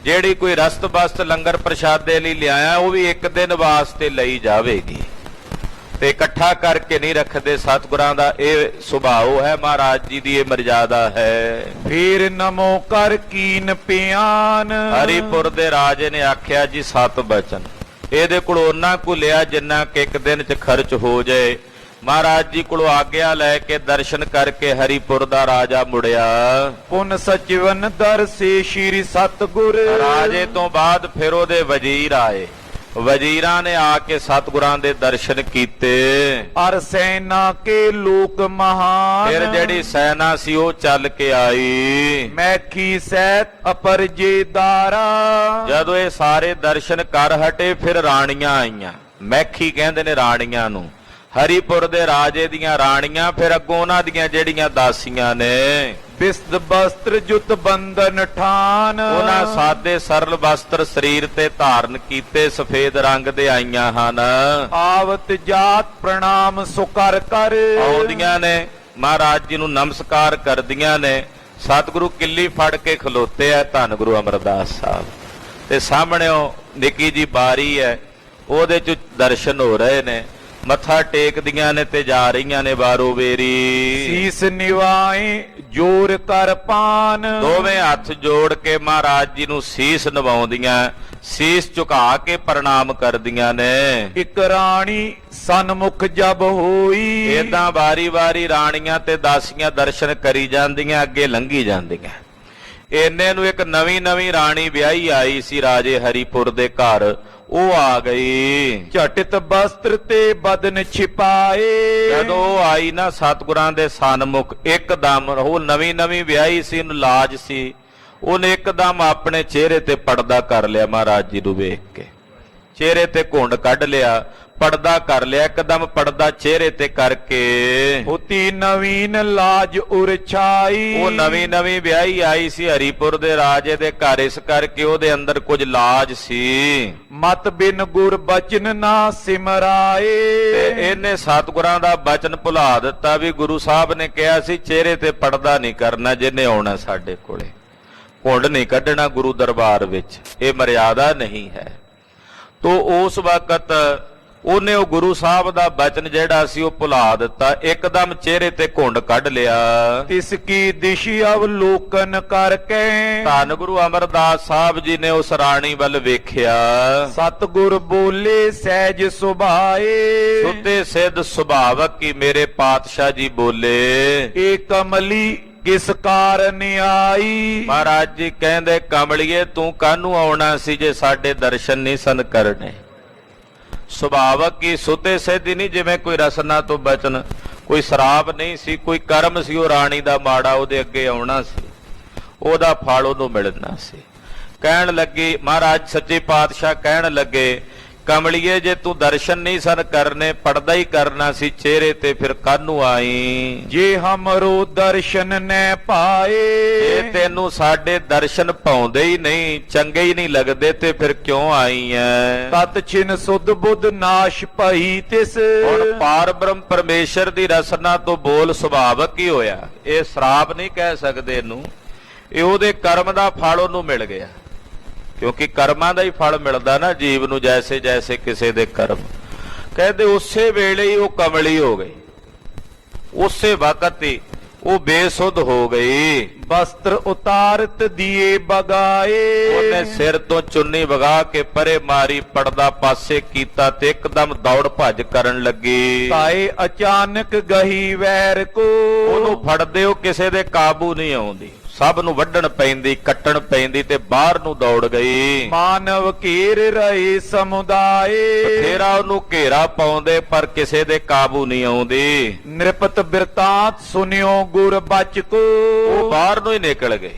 ਜਿਹੜੀ ਕੋਈ ਰਸਤ ਬਸਤ ਲੰਗਰ ਪ੍ਰਸ਼ਾਦੇ ਲਈ ਲਿਆਇਆ ਉਹ ਵੀ ਇੱਕ ਦਿਨ ਵਾਸਤੇ ਲਈ ਜਾਵੇਗੀ, ਤੇ ਇਕੱਠਾ ਕਰਕੇ ਨਹੀਂ ਰੱਖਦੇ। ਸਤਿਗੁਰਾਂ ਦਾ ਇਹ ਸੁਭਾਅ ਹੈ, ਮਹਾਰਾਜ ਜੀ ਦੀ ਇਹ ਮਰਜ਼ਾਦਾ ਹੈ। ਫੇਰ ਨਮੋ ਕਰ ਕੀਨ ਪਿਆਨ। ਹਰੀਪੁਰ ਦੇ ਰਾਜੇ ਨੇ ਆਖਿਆ ਜੀ 7 ਬਚਨ ਇਹਦੇ ਕੋਲ ਉਹਨਾਂ ਕੋ ਲਿਆ ਜਿੰਨਾ ਕਿ ਇੱਕ ਦਿਨ 'ਚ ਖਰਚ ਹੋ ਜਾਏ। ਮਹਾਰਾਜ ਜੀ ਕੋਲੋਂ ਆਗਿਆ ਲੈ ਕੇ ਦਰਸ਼ਨ ਕਰਕੇ ਹਰੀਪੁਰ ਦਾ ਰਾਜਾ ਮੁੜਿਆ। ਪੁਨ ਸਚਿਵਨ ਦਰਸੇ ਸ਼੍ਰੀ ਸਤਿਗੁਰ। ਰਾਜੇ ਤੋਂ ਬਾਅਦ ਫਿਰ ਉਹਦੇ ਵਜ਼ੀਰ ਆਏ। ਵਜ਼ੀਰਾਂ ਨੇ ਆ ਕੇ ਸਤਿਗੁਰਾਂ ਦੇ ਦਰਸ਼ਨ ਕੀਤੇ। ਅਰ ਸੈਨਾ ਕੇ ਲੋਕ ਮਹਾਨ। ਫਿਰ ਜਿਹੜੀ ਸੈਨਾ ਸੀ ਉਹ ਚੱਲ ਕੇ ਆਈ। ਮੈਖੀ ਸੈਤ ਅਪਰਜੇਦਾਰਾ। ਜਦੋਂ ਇਹ ਸਾਰੇ ਦਰਸ਼ਨ ਕਰ ਹਟੇ ਫਿਰ ਰਾਣੀਆਂ ਆਈਆਂ। ਮੈਖੀ ਕਹਿੰਦੇ ਨੇ ਰਾਣੀਆਂ ਨੂੰ, ਹਰੀਪੁਰ ਦੇ ਰਾਜੇ ਦੀਆਂ ਰਾਣੀਆਂ। ਫਿਰ ਅੱਗੋਂ ਉਹਨਾਂ ਦੀਆਂ ਜਿਹੜੀਆਂ ਦਾਸੀਆਂ ਨੇ ਬਿਸਤ ਬਸਤਰ ਜੁਤ ਬੰਧਨ ਠਾਨ। ਉਹਨਾਂ ਸਾਦੇ ਸਰਲ ਵਸਤਰ ਸਰੀਰ ਤੇ ਧਾਰਨ ਕੀਤੇ, ਸਫੇਦ ਰੰਗ ਦੇ ਆਈਆਂ ਹਨ। ਆਵਤ ਜਾਤ ਪ੍ਰਣਾਮ ਸੁਕਰ ਕਰ। ਆਉਂਦੀਆਂ ਨੇ ਮਹਾਰਾਜ ਜੀ ਨੂੰ ਨਮਸਕਾਰ ਕਰਦੀਆਂ ਨੇ। ਸਤਿਗੁਰੂ ਕਿੱਲੀ ਫੜ ਕੇ ਖਲੋਤੇ ਆ, ਧੰਨ ਗੁਰੂ ਅਮਰਦਾਸ ਸਾਹਿਬ ਤੇ ਸਾਹਮਣੇੋਂ ਨਿੱਕੀ ਜੀ ਬਾਰੀ ਹੈ, ਉਹਦੇ ਚ ਦਰਸ਼ਨ ਹੋ ਰਹੇ ਨੇ। ਮੱਥਾ ਟੇਕਦੀਆਂ ਨੇ ਤੇ ਜਾ ਰਹੀਆਂ ਨੇ ਬਾਰੋ ਵੇਰੀ। ਸੀਸ ਨਿਵਾਏ ਜੋਰ ਕਰ ਪਾਨ। ਦੋਵੇਂ ਹੱਥ ਜੋੜ ਕੇ ਮਹਾਰਾਜ ਜੀ ਨੂੰ ਸੀਸ ਨਿਵਾਉਂਦੀਆਂ, ਸੀਸ ਝੁਕਾ ਕੇ ਪ੍ਰਣਾਮ ਕਰਦੀਆਂ ਨੇ। ਇੱਕ ਰਾਣੀ ਸਨਮੁਖ ਜਬ ਹੋਈ। ਏਦਾਂ ਵਾਰੀ-ਵਾਰੀ ਰਾਣੀਆਂ ਤੇ ਦਾਸੀਆਂ ਦਰਸ਼ਨ ਕਰੀ ਜਾਂਦੀਆਂ, ਅੱਗੇ ਲੰਘੀ ਜਾਂਦੀਆਂ। ਇੰਨੇ ਨੂੰ ਇੱਕ ਨਵੀਂ ਰਾਣੀ ਵਿਆਹੀ ਆਈ ਸੀ ਰਾਜੇ ਹਰੀਪੁਰ ਦੇ ਘਰ। ਉਹ ਆ ਗਈ। ਝਟਿਤ ਬਸਤਰ ਤੇ ਬਦਨ ਛਿਪਾਏ। ਜਦੋਂ ਉਹ ਆਈ ਨਾ ਸਤਿਗੁਰਾਂ ਦੇ ਸਨਮੁਖ, ਇੱਕਦਮ ਉਹ ਨਵੀਂ ਵਿਆਹੀ ਸੀ, ਉਹਨੂੰ ਲਾਜ ਸੀ, ਉਹਨੇ ਇੱਕਦਮ ਆਪਣੇ ਚਿਹਰੇ ਤੇ ਪਰਦਾ ਕਰ ਲਿਆ। ਮਹਾਰਾਜ ਜੀ ਨੂੰ ਵੇਖ ਕੇ ਚਿਹਰੇ ਤੇ ਘੁੰਡ ਕੱਢ ਲਿਆ, ਪਰਦਾ ਕਰ ਲਿਆ, ਇੱਕਦਮ ਪਰਦਾ ਚਿਹਰੇ ਤੇ ਕਰਕੇ। ਹੋਤੀ ਨਵੀਨ ਲਾਜ ਉਰਛਾਈ। ਉਹ ਨਵੀਂ ਵਿਆਹੀ ਆਈ ਸੀ ਹਰੀਪੁਰ ਦੇ ਰਾਜੇ ਦੇ ਘਰ, ਇਸ ਕਰਕੇ ਉਹਦੇ ਅੰਦਰ ਕੁਝ ਲਾਜ ਸੀ। ਮਤ ਬਿਨ ਗੁਰ ਬਚਨ ਨਾ ਸਿਮਰਾਏ। ਤੇ ਇਹਨੇ ਸਤਿਗੁਰਾਂ ਦਾ ਬਚਨ ਭੁਲਾ ਦਿੱਤਾ ਵੀ ਗੁਰੂ ਸਾਹਿਬ ਨੇ ਕਿਹਾ ਸੀ ਚਿਹਰੇ ਤੇ ਪਰਦਾ ਨਹੀਂ ਕਰਨਾ ਜਿਹਨੇ ਆਉਣਾ ਸਾਡੇ ਕੋਲੇ, ਘੁੰਡ ਨਹੀਂ ਕੱਢਣਾ ਗੁਰੂ ਦਰਬਾਰ ਵਿੱਚ, ਇਹ ਮਰਿਆਦਾ ਨਹੀਂ ਹੈ। ਤੋ ਉਸ ਵਕਤ ਉਹਨੇ ਉਹ ਗੁਰੂ ਸਾਹਿਬ ਦਾ ਬਚਨ ਜਿਹੜਾ ਸੀ ਉਹ ਭੁਲਾ ਦਿੱਤਾ, ਇੱਕਦਮ ਚਿਹਰੇ ਤੇ ਘੁੰਡ ਕੱਢ ਲਿਆ। ਤਿਸ ਕੀ ਦਿਸ਼ੀ ਅਵਲੋਕਨ ਕਰਕੇ। ਧੰਨ ਗੁਰੂ ਅਮਰਦਾਸ ਸਾਹਿਬ ਜੀ ਨੇ ਉਸ ਰਾਣੀ ਵੱਲ ਵੇਖਿਆ। ਸਤਿਗੁਰ ਬੋਲੇ ਸਹਿਜ ਸੁਭਾਏ। ਸੁੱਤੇ ਸਿੱਧ ਸੁਭਾਵਕ ਕੀ ਮੇਰੇ ਪਾਤਸ਼ਾਹ ਜੀ ਬੋਲੇ। ਏ ਕਮਲੀ ਕਿਸ ਕਾਰਨ ਆਈ। ਮਹਾਰਾਜ ਜੀ ਕਹਿੰਦੇ ਕਮਲੀਏ ਤੂੰ ਕਾਹਨੂੰ ਆਉਣਾ ਸੀ ਜੇ ਸਾਡੇ ਦਰਸ਼ਨ ਨਹੀਂ ਸਨ ਕਰਨੇ। ਸੁਭਾਵਕ ਕੀ ਸੁੱਤੇ ਸਿੱਧ ਨਹੀਂ, ਜਿਵੇਂ ਕੋਈ ਰਸਨਾ ਤੋਂ ਬਚਨ, ਕੋਈ ਸ਼ਰਾਬ ਨਹੀਂ ਸੀ, ਕੋਈ ਕਰਮ ਸੀ ਉਹ ਰਾਣੀ ਦਾ ਮਾੜਾ, ਉਹਦੇ ਅੱਗੇ ਆਉਣਾ ਸੀ, ਉਹਦਾ ਫਲ ਉਹਨੂੰ ਮਿਲਣਾ ਸੀ। ਕਹਿਣ ਲੱਗੇ ਮਹਾਰਾਜ ਸੱਚੇ ਪਾਤਸ਼ਾਹ ਕਹਿਣ ਲੱਗੇ ਕਮਲੀਏ ਜੇ ਤੂੰ ਦਰਸ਼ਨ ਨਹੀਂ ਸਨ ਕਰਨੇ, ਪਰਦਾ ਹੀ ਕਰਨਾ ਸੀ ਚਿਹਰੇ ਤੇ, ਫਿਰ ਕਾਹਨੂੰ ਆਈ। ਜੇ ਹਮਰੋ ਦਰਸ਼ਨ ਨੈ ਪਾਏ। ਜੇ ਤੈਨੂੰ ਸਾਡੇ ਦਰਸ਼ਨ ਪਾਉਂਦੇ ਹੀ ਨਹੀਂ, ਚੰਗੇ ਹੀ ਨਹੀਂ ਲੱਗਦੇ, ਤੇ ਫਿਰ ਕਿਉਂ ਆਈ ਐ। ਤਤ ਛਿਨ ਸੁਧ ਬੁੱਧ ਨਾਸ਼ ਭਈ ਤਿਸ। ਹੁਣ ਪਾਰ ਬ੍ਰਹਮ ਪਰਮੇਸ਼ਰ ਦੀ ਰਸਨਾ ਤੋਂ ਬੋਲ ਸੁਭਾਵਕ ਹੀ ਹੋਇਆ। ਇਹ ਸ਼ਰਾਬ ਨਹੀਂ ਕਹਿ ਸਕਦੇ ਇਹਨੂੰ, ਇਹ ਉਹਦੇ ਕਰਮ ਦਾ ਫਲ ਉਹਨੂੰ ਮਿਲ ਗਿਆ, ਕਿਉਂਕਿ ਕਰਮਾਂ ਦਾ ਹੀ ਫਲ ਮਿਲਦਾ ਨਾ ਜੀਵ ਨੂੰ, ਜੈਸੇ ਜੈਸੇ ਕਿਸੇ ਦੇ ਕਰਮ। ਕਹਿੰਦੇ ਉਸੇ ਵੇਲੇ ਹੀ ਉਹ ਕਮਲੀ ਹੋ ਗਈ, ਉਸੇ ਵਕਤ ਹੀ ਉਹ ਬੇਸੁੱਧ ਹੋ ਗਈ। ਵਸਤਰ ਉਤਾਰਤ ਦੀਏ ਬਗਾਏ। ਉਹਨੇ ਸਿਰ ਤੋਂ ਚੁੰਨੀ ਵਗਾ ਕੇ ਪਰੇ ਮਾਰੀ, ਪਰਦਾ ਪਾਸੇ ਕੀਤਾ ਤੇ ਇੱਕਦਮ ਦੌੜ ਭੱਜ ਕਰਨ ਲੱਗੀ। ਤਾਏ ਅਚਾਨਕ ਗਹੀ ਵੈਰ ਕੋ। ਉਹਨੂੰ ਫੜਦੇ ਉਹ ਕਿਸੇ ਦੇ ਕਾਬੂ ਨਹੀਂ ਆਉਂਦੀ। ਸਭ ਨੂੰ ਵੱਢਣ ਪੈਂਦੀ, ਕੱਟਣ ਪੈਂਦੀ ਤੇ ਬਾਹਰ ਨੂੰ ਦੌੜ ਗਈ। ਮਾਨਵ ਘੇਰ ਰਹੇ ਸਮੁਦਾਏ, ਬਥੇਰਾ ਉਹਨੂੰ ਘੇਰਾ ਪਾਉਂਦੇ ਪਰ ਕਿਸੇ ਦੇ ਕਾਬੂ ਨਹੀਂ ਆਉਂਦੀ। ਨਿਰਪਤ ਬਿਰਤਾਂਤ ਸੁਨਿਓ ਗੁਰ ਬਚ ਕੋ, ਉਹ ਬਾਹਰ ਨੂੰ ਹੀ ਨਿਕਲ ਗਏ।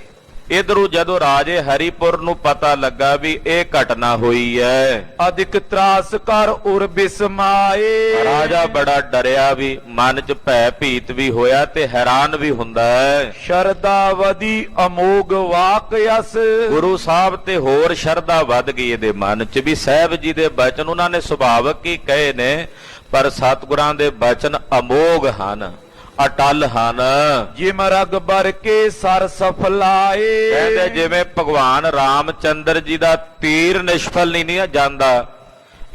ਇਧਰੋਂ ਜਦੋਂ ਰਾਜੇ ਹਰੀਪੁਰ ਨੂੰ ਪਤਾ ਲੱਗਾ ਵੀ ਇਹ ਘਟਨਾ ਹੋਈ ਹੈ, ਅਧਿਕ ਤਰਾਸ ਕਰ ਉਰ ਬਿਸਮਾਏ, ਰਾਜਾ ਬੜਾ ਡਰਿਆ ਵੀ, ਮਨ 'ਚ ਭੈ ਭੀਤ ਵੀ ਹੋਇਆ ਤੇ ਹੈਰਾਨ ਵੀ ਹੁੰਦਾ ਹੈ। ਸ਼ਰਧਾ ਵਧੀ ਅਮੋਗ ਵਾਕ ਯਸ, ਗੁਰੂ ਸਾਹਿਬ ਤੇ ਹੋਰ ਸ਼ਰਧਾ ਵੱਧ ਗਈ ਇਹਦੇ ਮਨ 'ਚ ਵੀ ਸਾਹਿਬ ਜੀ ਦੇ ਬਚਨ ਉਹਨਾਂ ਨੇ ਸੁਭਾਵਕ ਹੀ ਕਹੇ ਨੇ, ਪਰ ਸਤਿਗੁਰਾਂ ਦੇ ਬਚਨ ਅਮੋਗ ਹਨ, ਅਟਲ ਹਨ। ਜਿਮ ਰਗ ਬਰ ਕੇ ਸਰ ਸਫਲਾਏ, ਕਹਿੰਦੇ ਜਿਵੇਂ ਭਗਵਾਨ ਰਾਮਚੰਦਰ ਜੀ ਦਾ ਤੀਰ ਨਿਸ਼ਫਲ ਨਹੀਂ ਜਾਂਦਾ,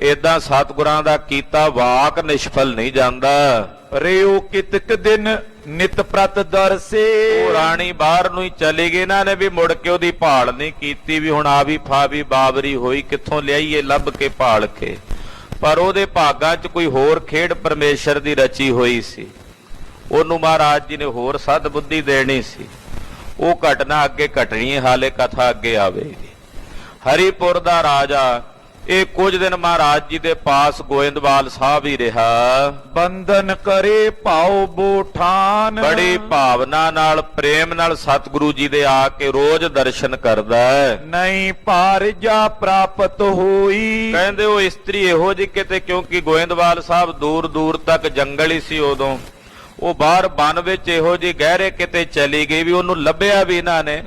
ਏਦਾਂ ਸਤਿਗੁਰਾਂ ਦਾ ਕੀਤਾ ਵਾਕ ਨਿਸ਼ਫਲ ਨਹੀਂ ਜਾਂਦਾ। ਰਿਓ ਕਿਤਕ ਦਿਨ ਨਿਤ ਪ੍ਰਤ ਦਰਸੇ, ਉਹ ਰਾਣੀ ਬਾਹਰ ਨੂੰ ਹੀ ਚਲੀ ਗਈ, ਇਹਨਾਂ ਨੇ ਵੀ ਮੁੜ ਕੇ ਉਹਦੀ ਭਾਲ ਨਹੀਂ ਕੀਤੀ ਵੀ ਹੁਣ ਆ ਵੀ ਫਾ ਵੀ ਬਾਬਰੀ ਹੋਈ, ਕਿੱਥੋਂ ਲਿਆਈਏ ਲੱਭ ਕੇ ਭਾਲ ਕੇ। ਪਰ ਉਹਦੇ ਭਾਗਾਂ 'ਚ ਕੋਈ ਹੋਰ ਖੇਡ ਪਰਮੇਸ਼ਰ ਦੀ ਰਚੀ ਹੋਈ ਸੀ, ਉਹਨੂੰ ਮਹਾਰਾਜ ਜੀ ਨੇ ਹੋਰ ਸਦ ਬੁੱਧੀ ਦੇਣੀ ਸੀ। ਉਹ ਘਟਨਾ ਅੱਗੇ ਘਟਣੀ ਹੈ, ਹਾਲੇ ਕਥਾ ਅੱਗੇ ਆਵੇਗੀ। ਹਰੀਪੁਰ ਦਾ ਰਾਜਾ ਇਹ ਕੁਝ ਦਿਨ ਮਹਾਰਾਜ ਜੀ ਦੇ ਪਾਸ ਗੋਇੰਦਵਾਲ ਸਾਹਿਬ ਹੀ ਰਿਹਾ। ਬੰਧਨ ਕਰੇ ਭਾਉ ਬੋਠਾਨ, ਬੜੀ ਭਾਵਨਾ ਨਾਲ ਪ੍ਰੇਮ ਨਾਲ ਸਤਿਗੁਰੂ ਜੀ ਦੇ ਆ ਕੇ ਰੋਜ਼ ਦਰਸ਼ਨ ਕਰਦਾ ਹੈ। ਨਹੀਂ ਭਾਰ ਜਾ ਪ੍ਰਾਪਤ ਹੋਈ, ਕਹਿੰਦੇ ਉਹ ਇਸਤਰੀ ਇਹੋ ਜਿਹੀ ਕਿਤੇ, ਕਿਉਂਕਿ ਗੋਇੰਦਵਾਲ ਸਾਹਿਬ ਦੂਰ ਦੂਰ ਤੱਕ ਜੰਗਲ ਹੀ ਸੀ ਉਦੋਂ, ਉਹ ਬਾਹਰ ਬਨ ਵਿੱਚ ਇਹੋ ਜਿਹੀ ਗਹਿਰੇ ਕਿਤੇ ਚਲੀ ਗਈ ਵੀ ਉਹਨੂੰ ਲੱਭਿਆ ਵੀ ਇਹਨਾਂ ਨੇ,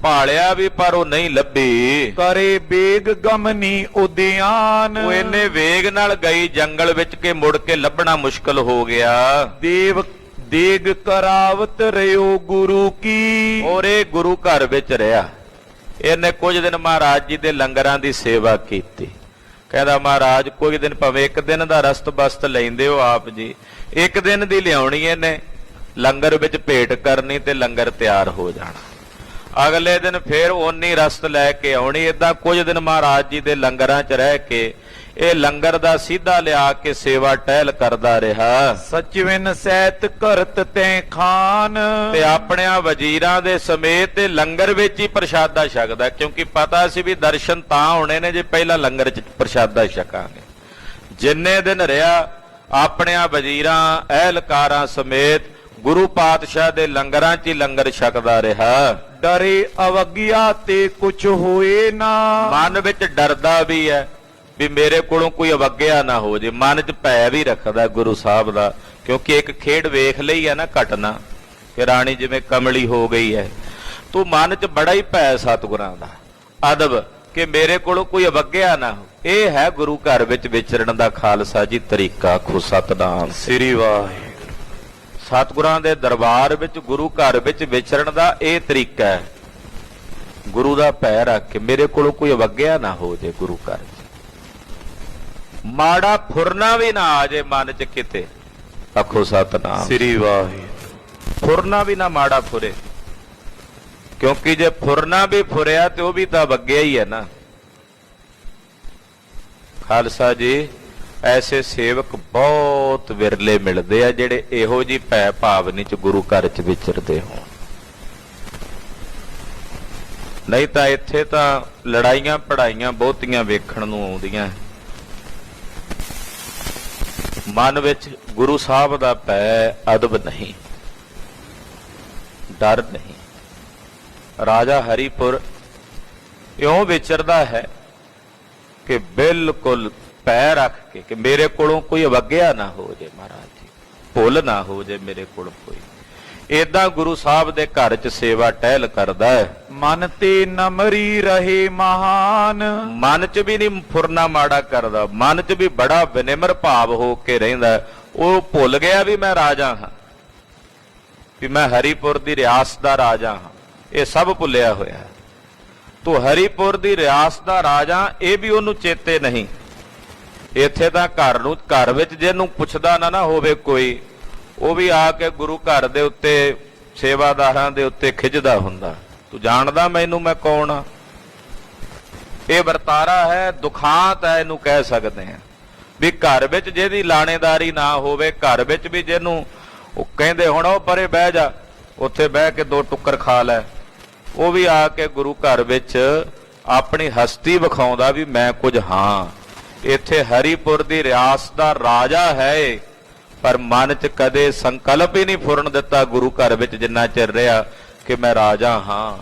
ਭਾਲਿਆ ਵੀ ਪਰ ਉਹ ਨਹੀਂ ਲੱਭੀ। ਕਰੇ ਬੇਗ ਗਮਨੀ ਉਦਿਆਨ, ਉਹ ਇੰਨੇ ਵੇਗ ਨਾਲ ਗਈ ਜੰਗਲ ਵਿੱਚ ਕਿ ਮੁੜ ਕੇ ਲੱਭਣਾ ਮੁਸ਼ਕਲ ਹੋ ਗਿਆ। ਦੇਵ ਦੇਗ ਕਰਾਵਤ ਰਿਓ ਗੁਰੂ ਕੀ, ਔਰ ਇਹ ਗੁਰੂ ਘਰ ਵਿੱਚ ਰਿਹਾ। ਇਹਨੇ ਕੁਝ ਦਿਨ ਮਹਾਰਾਜ ਜੀ ਦੇ ਲੰਗਰਾਂ ਦੀ ਸੇਵਾ ਕੀਤੀ। ਕਹਿੰਦਾ ਮਹਾਰਾਜ ਕੋਈ ਦਿਨ ਭਾਵੇਂ ਇੱਕ ਦਿਨ ਦਾ ਰਸਤ ਬਸਤ ਲੈਂਦੇ ਹੋ ਆਪ ਜੀ, ਇੱਕ ਦਿਨ ਦੀ ਲਿਆਉਣੀ ਇਹਨੇ, ਲੰਗਰ ਵਿੱਚ ਭੇਟ ਕਰਨੀ ਤੇ ਲੰਗਰ ਤਿਆਰ ਹੋ ਜਾਣਾ। ਅਗਲੇ ਦਿਨ ਫੇਰ ਓਨੀ ਰਸਤ ਲੈ ਕੇ ਆਉਣੀ। ਏਦਾਂ ਕੁਝ ਦਿਨ ਮਹਾਰਾਜ ਜੀ ਦੇ ਲੰਗਰਾਂ 'ਚ ਰਹਿ ਕੇ ਇਹ ਲੰਗਰ ਦਾ ਸਿੱਧਾ ਲਿਆ ਕੇ ਸੇਵਾ ਟਹਿਲ ਕਰਦਾ ਰਿਹਾ। ਸਚਵਿਨ ਸਹਿਤ ਕਰਤ ਤੈ ਖਾਨ, ਤੇ ਆਪਣਿਆਂ ਵਜ਼ੀਰਾਂ ਦੇ ਸਮੇਤ ਤੇ ਲੰਗਰ ਵਿੱਚ ਹੀ ਪ੍ਰਸ਼ਾਦਾ ਛਕਦਾ, ਕਿਉਂਕਿ ਪਤਾ ਸੀ ਵੀ ਦਰਸ਼ਨ ਤਾਂ ਹੋਣੇ ਨੇ ਜੇ ਪਹਿਲਾਂ ਲੰਗਰ 'ਚ ਪ੍ਰਸ਼ਾਦਾ ਛਕਾਂਗੇ। ਜਿੰਨੇ ਦਿਨ ਰਿਹਾ ਆਪਣਿਆਂ ਵਜ਼ੀਰਾਂ ਅਹਿਲਕਾਰਾਂ ਸਮੇਤ ਗੁਰੂ ਪਾਤਸ਼ਾਹ ਦੇ ਲੰਗਰਾਂ 'ਚ ਹੀ ਲੰਗਰ ਛਕਦਾ ਰਿਹਾ। ਡਰੇ ਅਵਗਿਆ ਤੇ ਕੁਛ ਹੋਏ ਨਾ, ਮਨ ਵਿੱਚ ਡਰਦਾ ਵੀ ਹੈ ਵੀ ਮੇਰੇ ਕੋਲੋਂ ਕੋਈ ਅਵੱਗਿਆ ਨਾ ਹੋ ਜੇ, ਮਨ 'ਚ ਭੈ ਵੀ ਰੱਖਦਾ ਗੁਰੂ ਸਾਹਿਬ ਦਾ, ਕਿਉਂਕਿ ਇੱਕ ਖੇਡ ਵੇਖ ਲਈ ਹੈ ਨਾ ਘਟਨਾ ਕਿ ਰਾਣੀ ਜਿਵੇਂ ਕਮਲੀ ਹੋ ਗਈ ਹੈ, ਤੂੰ ਮਨ 'ਚ ਬੜਾ ਹੀ ਭੈ ਸਤਿਗੁਰਾਂ ਦਾ ਅਦਬ ਕਿ ਮੇਰੇ ਕੋਲੋਂ ਕੋਈ ਅਵੱਗਿਆ ਨਾ ਹੋ। ਇਹ ਹੈ ਗੁਰੂ ਘਰ ਵਿੱਚ ਵਿਚਰਨ ਦਾ ਖਾਲਸਾ ਜੀ ਤਰੀਕਾ। ਆਖੋ ਸਤਿਨਾਮ ਸ੍ਰੀ ਵਾਹਿਗੁਰੂ। ਸਤਿਗੁਰਾਂ ਦੇ ਦਰਬਾਰ ਵਿੱਚ ਗੁਰੂ ਘਰ ਵਿੱਚ ਵਿਚਰਨ ਦਾ ਇਹ ਤਰੀਕਾ ਹੈ, ਗੁਰੂ ਦਾ ਭੈ ਰੱਖ ਕੇ ਮੇਰੇ ਕੋਲੋਂ ਕੋਈ ਅਵੱਗਿਆ ਨਾ ਹੋ ਜੇ। ਗੁਰੂ ਘਰ ਮਾੜਾ ਫੁਰਨਾ ਵੀ ਨਾ ਆ ਜੇ ਮਨ 'ਚ ਕਿਤੇ। ਆਖੋ ਸਤਿਨਾਮ ਸ੍ਰੀ ਵਾਹਿਗੁਰੂ। ਫੁਰਨਾ ਵੀ ਨਾ ਮਾੜਾ ਫੁਰੇ, ਕਿਉਂਕਿ ਜੇ ਫੁਰਨਾ ਵੀ ਫੁਰਿਆ ਤੇ ਉਹ ਵੀ ਤਾਂ ਵਗਿਆ ਹੀ ਹੈ ਨਾ। ਖਾਲਸਾ ਜੀ ਐਸੇ ਸੇਵਕ ਬਹੁਤ ਵਿਰਲੇ ਮਿਲਦੇ ਆ ਜਿਹੜੇ ਇਹੋ ਜੀ ਭੈ ਭਾਵਨੀ 'ਚ ਗੁਰੂ ਘਰ 'ਚ ਵਿਚਰਦੇ ਹੋਣ। ਨਹੀਂ ਤਾਂ ਇੱਥੇ ਤਾਂ ਲੜਾਈਆਂ ਪੜਾਈਆਂ ਬਹੁਤੀਆਂ ਵੇਖਣ ਨੂੰ ਆਉਂਦੀਆਂ। ਮਨ ਵਿੱਚ ਗੁਰੂ ਸਾਹਿਬ ਦਾ ਭੈ ਅਦਬ ਨਹੀਂ, ਡਰ ਨਹੀਂ। ਰਾਜਾ ਹਰੀਪੁਰ ਇਉਂ ਵਿਚਰਦਾ ਹੈ ਕਿ ਬਿਲਕੁਲ ਭੈ ਰੱਖ ਕੇ ਕਿ ਮੇਰੇ ਕੋਲੋਂ ਕੋਈ ਅਵੱਗਿਆ ਨਾ ਹੋ ਜੇ, ਮਹਾਰਾਜ ਜੀ ਭੁੱਲ ਨਾ ਹੋ ਜੇ ਮੇਰੇ ਕੋਲ ਕੋਈ। ਏਦਾਂ ਗੁਰੂ ਸਾਹਿਬ ਦੇ ਘਰ 'ਚ ਸੇਵਾ ਟਹਿਲ ਕਰਦਾ ਹੈ। ਮਨ ਤੇ ਨਮਰੀ ਰਹੇ ਮਹਾਨ, ਮਨ 'ਚ ਵੀ ਨਹੀਂ ਫੁਰਨਾ ਮਾੜਾ ਕਰਦਾ, ਮਨ 'ਚ ਵੀ ਬੜਾ ਵਿਨਿਮਰ ਭਾਵ ਹੋ ਕੇ ਰਹਿੰਦਾ। ਉਹ ਭੁੱਲ ਗਿਆ ਵੀ ਮੈਂ ਰਾਜਾ ਹਾਂ, ਵੀ ਮੈਂ ਹਰੀਪੁਰ ਦੀ ਰਿਆਸਤ ਦਾ ਰਾਜਾ ਹਾਂ, ਇਹ ਸਭ ਭੁੱਲਿਆ ਹੋਇਆ। ਤੂੰ ਹਰੀਪੁਰ ਦੀ ਰਿਆਸਤ ਦਾ ਰਾਜਾ, ਇਹ ਵੀ ਉਹਨੂੰ ਚੇਤੇ ਨਹੀਂ। ਇੱਥੇ ਤਾਂ ਘਰ ਵਿੱਚ ਜਿਹਨੂੰ ਪੁੱਛਦਾ ਨਾ ਹੋਵੇ ਕੋਈ, ਉਹ ਵੀ ਆ ਕੇ ਗੁਰੂ ਘਰ ਦੇ ਉੱਤੇ ਸੇਵਾਦਾਰਾਂ ਦੇ ਉੱਤੇ ਖਿੱਚਦਾ ਹੁੰਦਾ, ਤੂੰ ਜਾਣਦਾ ਮੈਨੂੰ ਮੈਂ ਕੌਣ ਆ। ਇਹ ਵਰਤਾਰਾ ਹੈ, ਦੁਖਾਂਤ ਹੈ, ਇਹਨੂੰ ਕਹਿ ਸਕਦੇ ਆ ਵੀ ਘਰ ਵਿੱਚ ਜਿਹਦੀ ਲਾਣੇਦਾਰੀ ਨਾ ਹੋਵੇ, ਘਰ ਵਿੱਚ ਵੀ ਜਿਹਨੂੰ ਉਹ ਕਹਿੰਦੇ ਹੁਣ ਉਹ ਪਰੇ ਬਹਿ ਜਾ, ਉੱਥੇ ਬਹਿ ਕੇ ਦੋ ਟੁੱਕਰ ਖਾ ਲੈ, ਉਹ ਵੀ ਆ ਕੇ ਗੁਰੂ ਘਰ ਵਿੱਚ ਆਪਣੀ ਹਸਤੀ ਵਿਖਾਉਂਦਾ ਵੀ ਮੈਂ ਕੁਝ ਹਾਂ। ਇੱਥੇ ਹਰੀਪੁਰ ਦੀ ਰਿਆਸਤ ਦਾ ਰਾਜਾ ਹੈ, ਪਰ ਮਨ 'ਚ ਕਦੇ ਸੰਕਲਪ ਹੀ ਨਹੀਂ ਫੁਰਨ ਦਿੱਤਾ ਗੁਰੂ ਘਰ ਵਿੱਚ ਜਿੰਨਾ ਚਿਰ ਰਿਹਾ ਕਿ ਮੈਂ ਰਾਜਾ ਹਾਂ।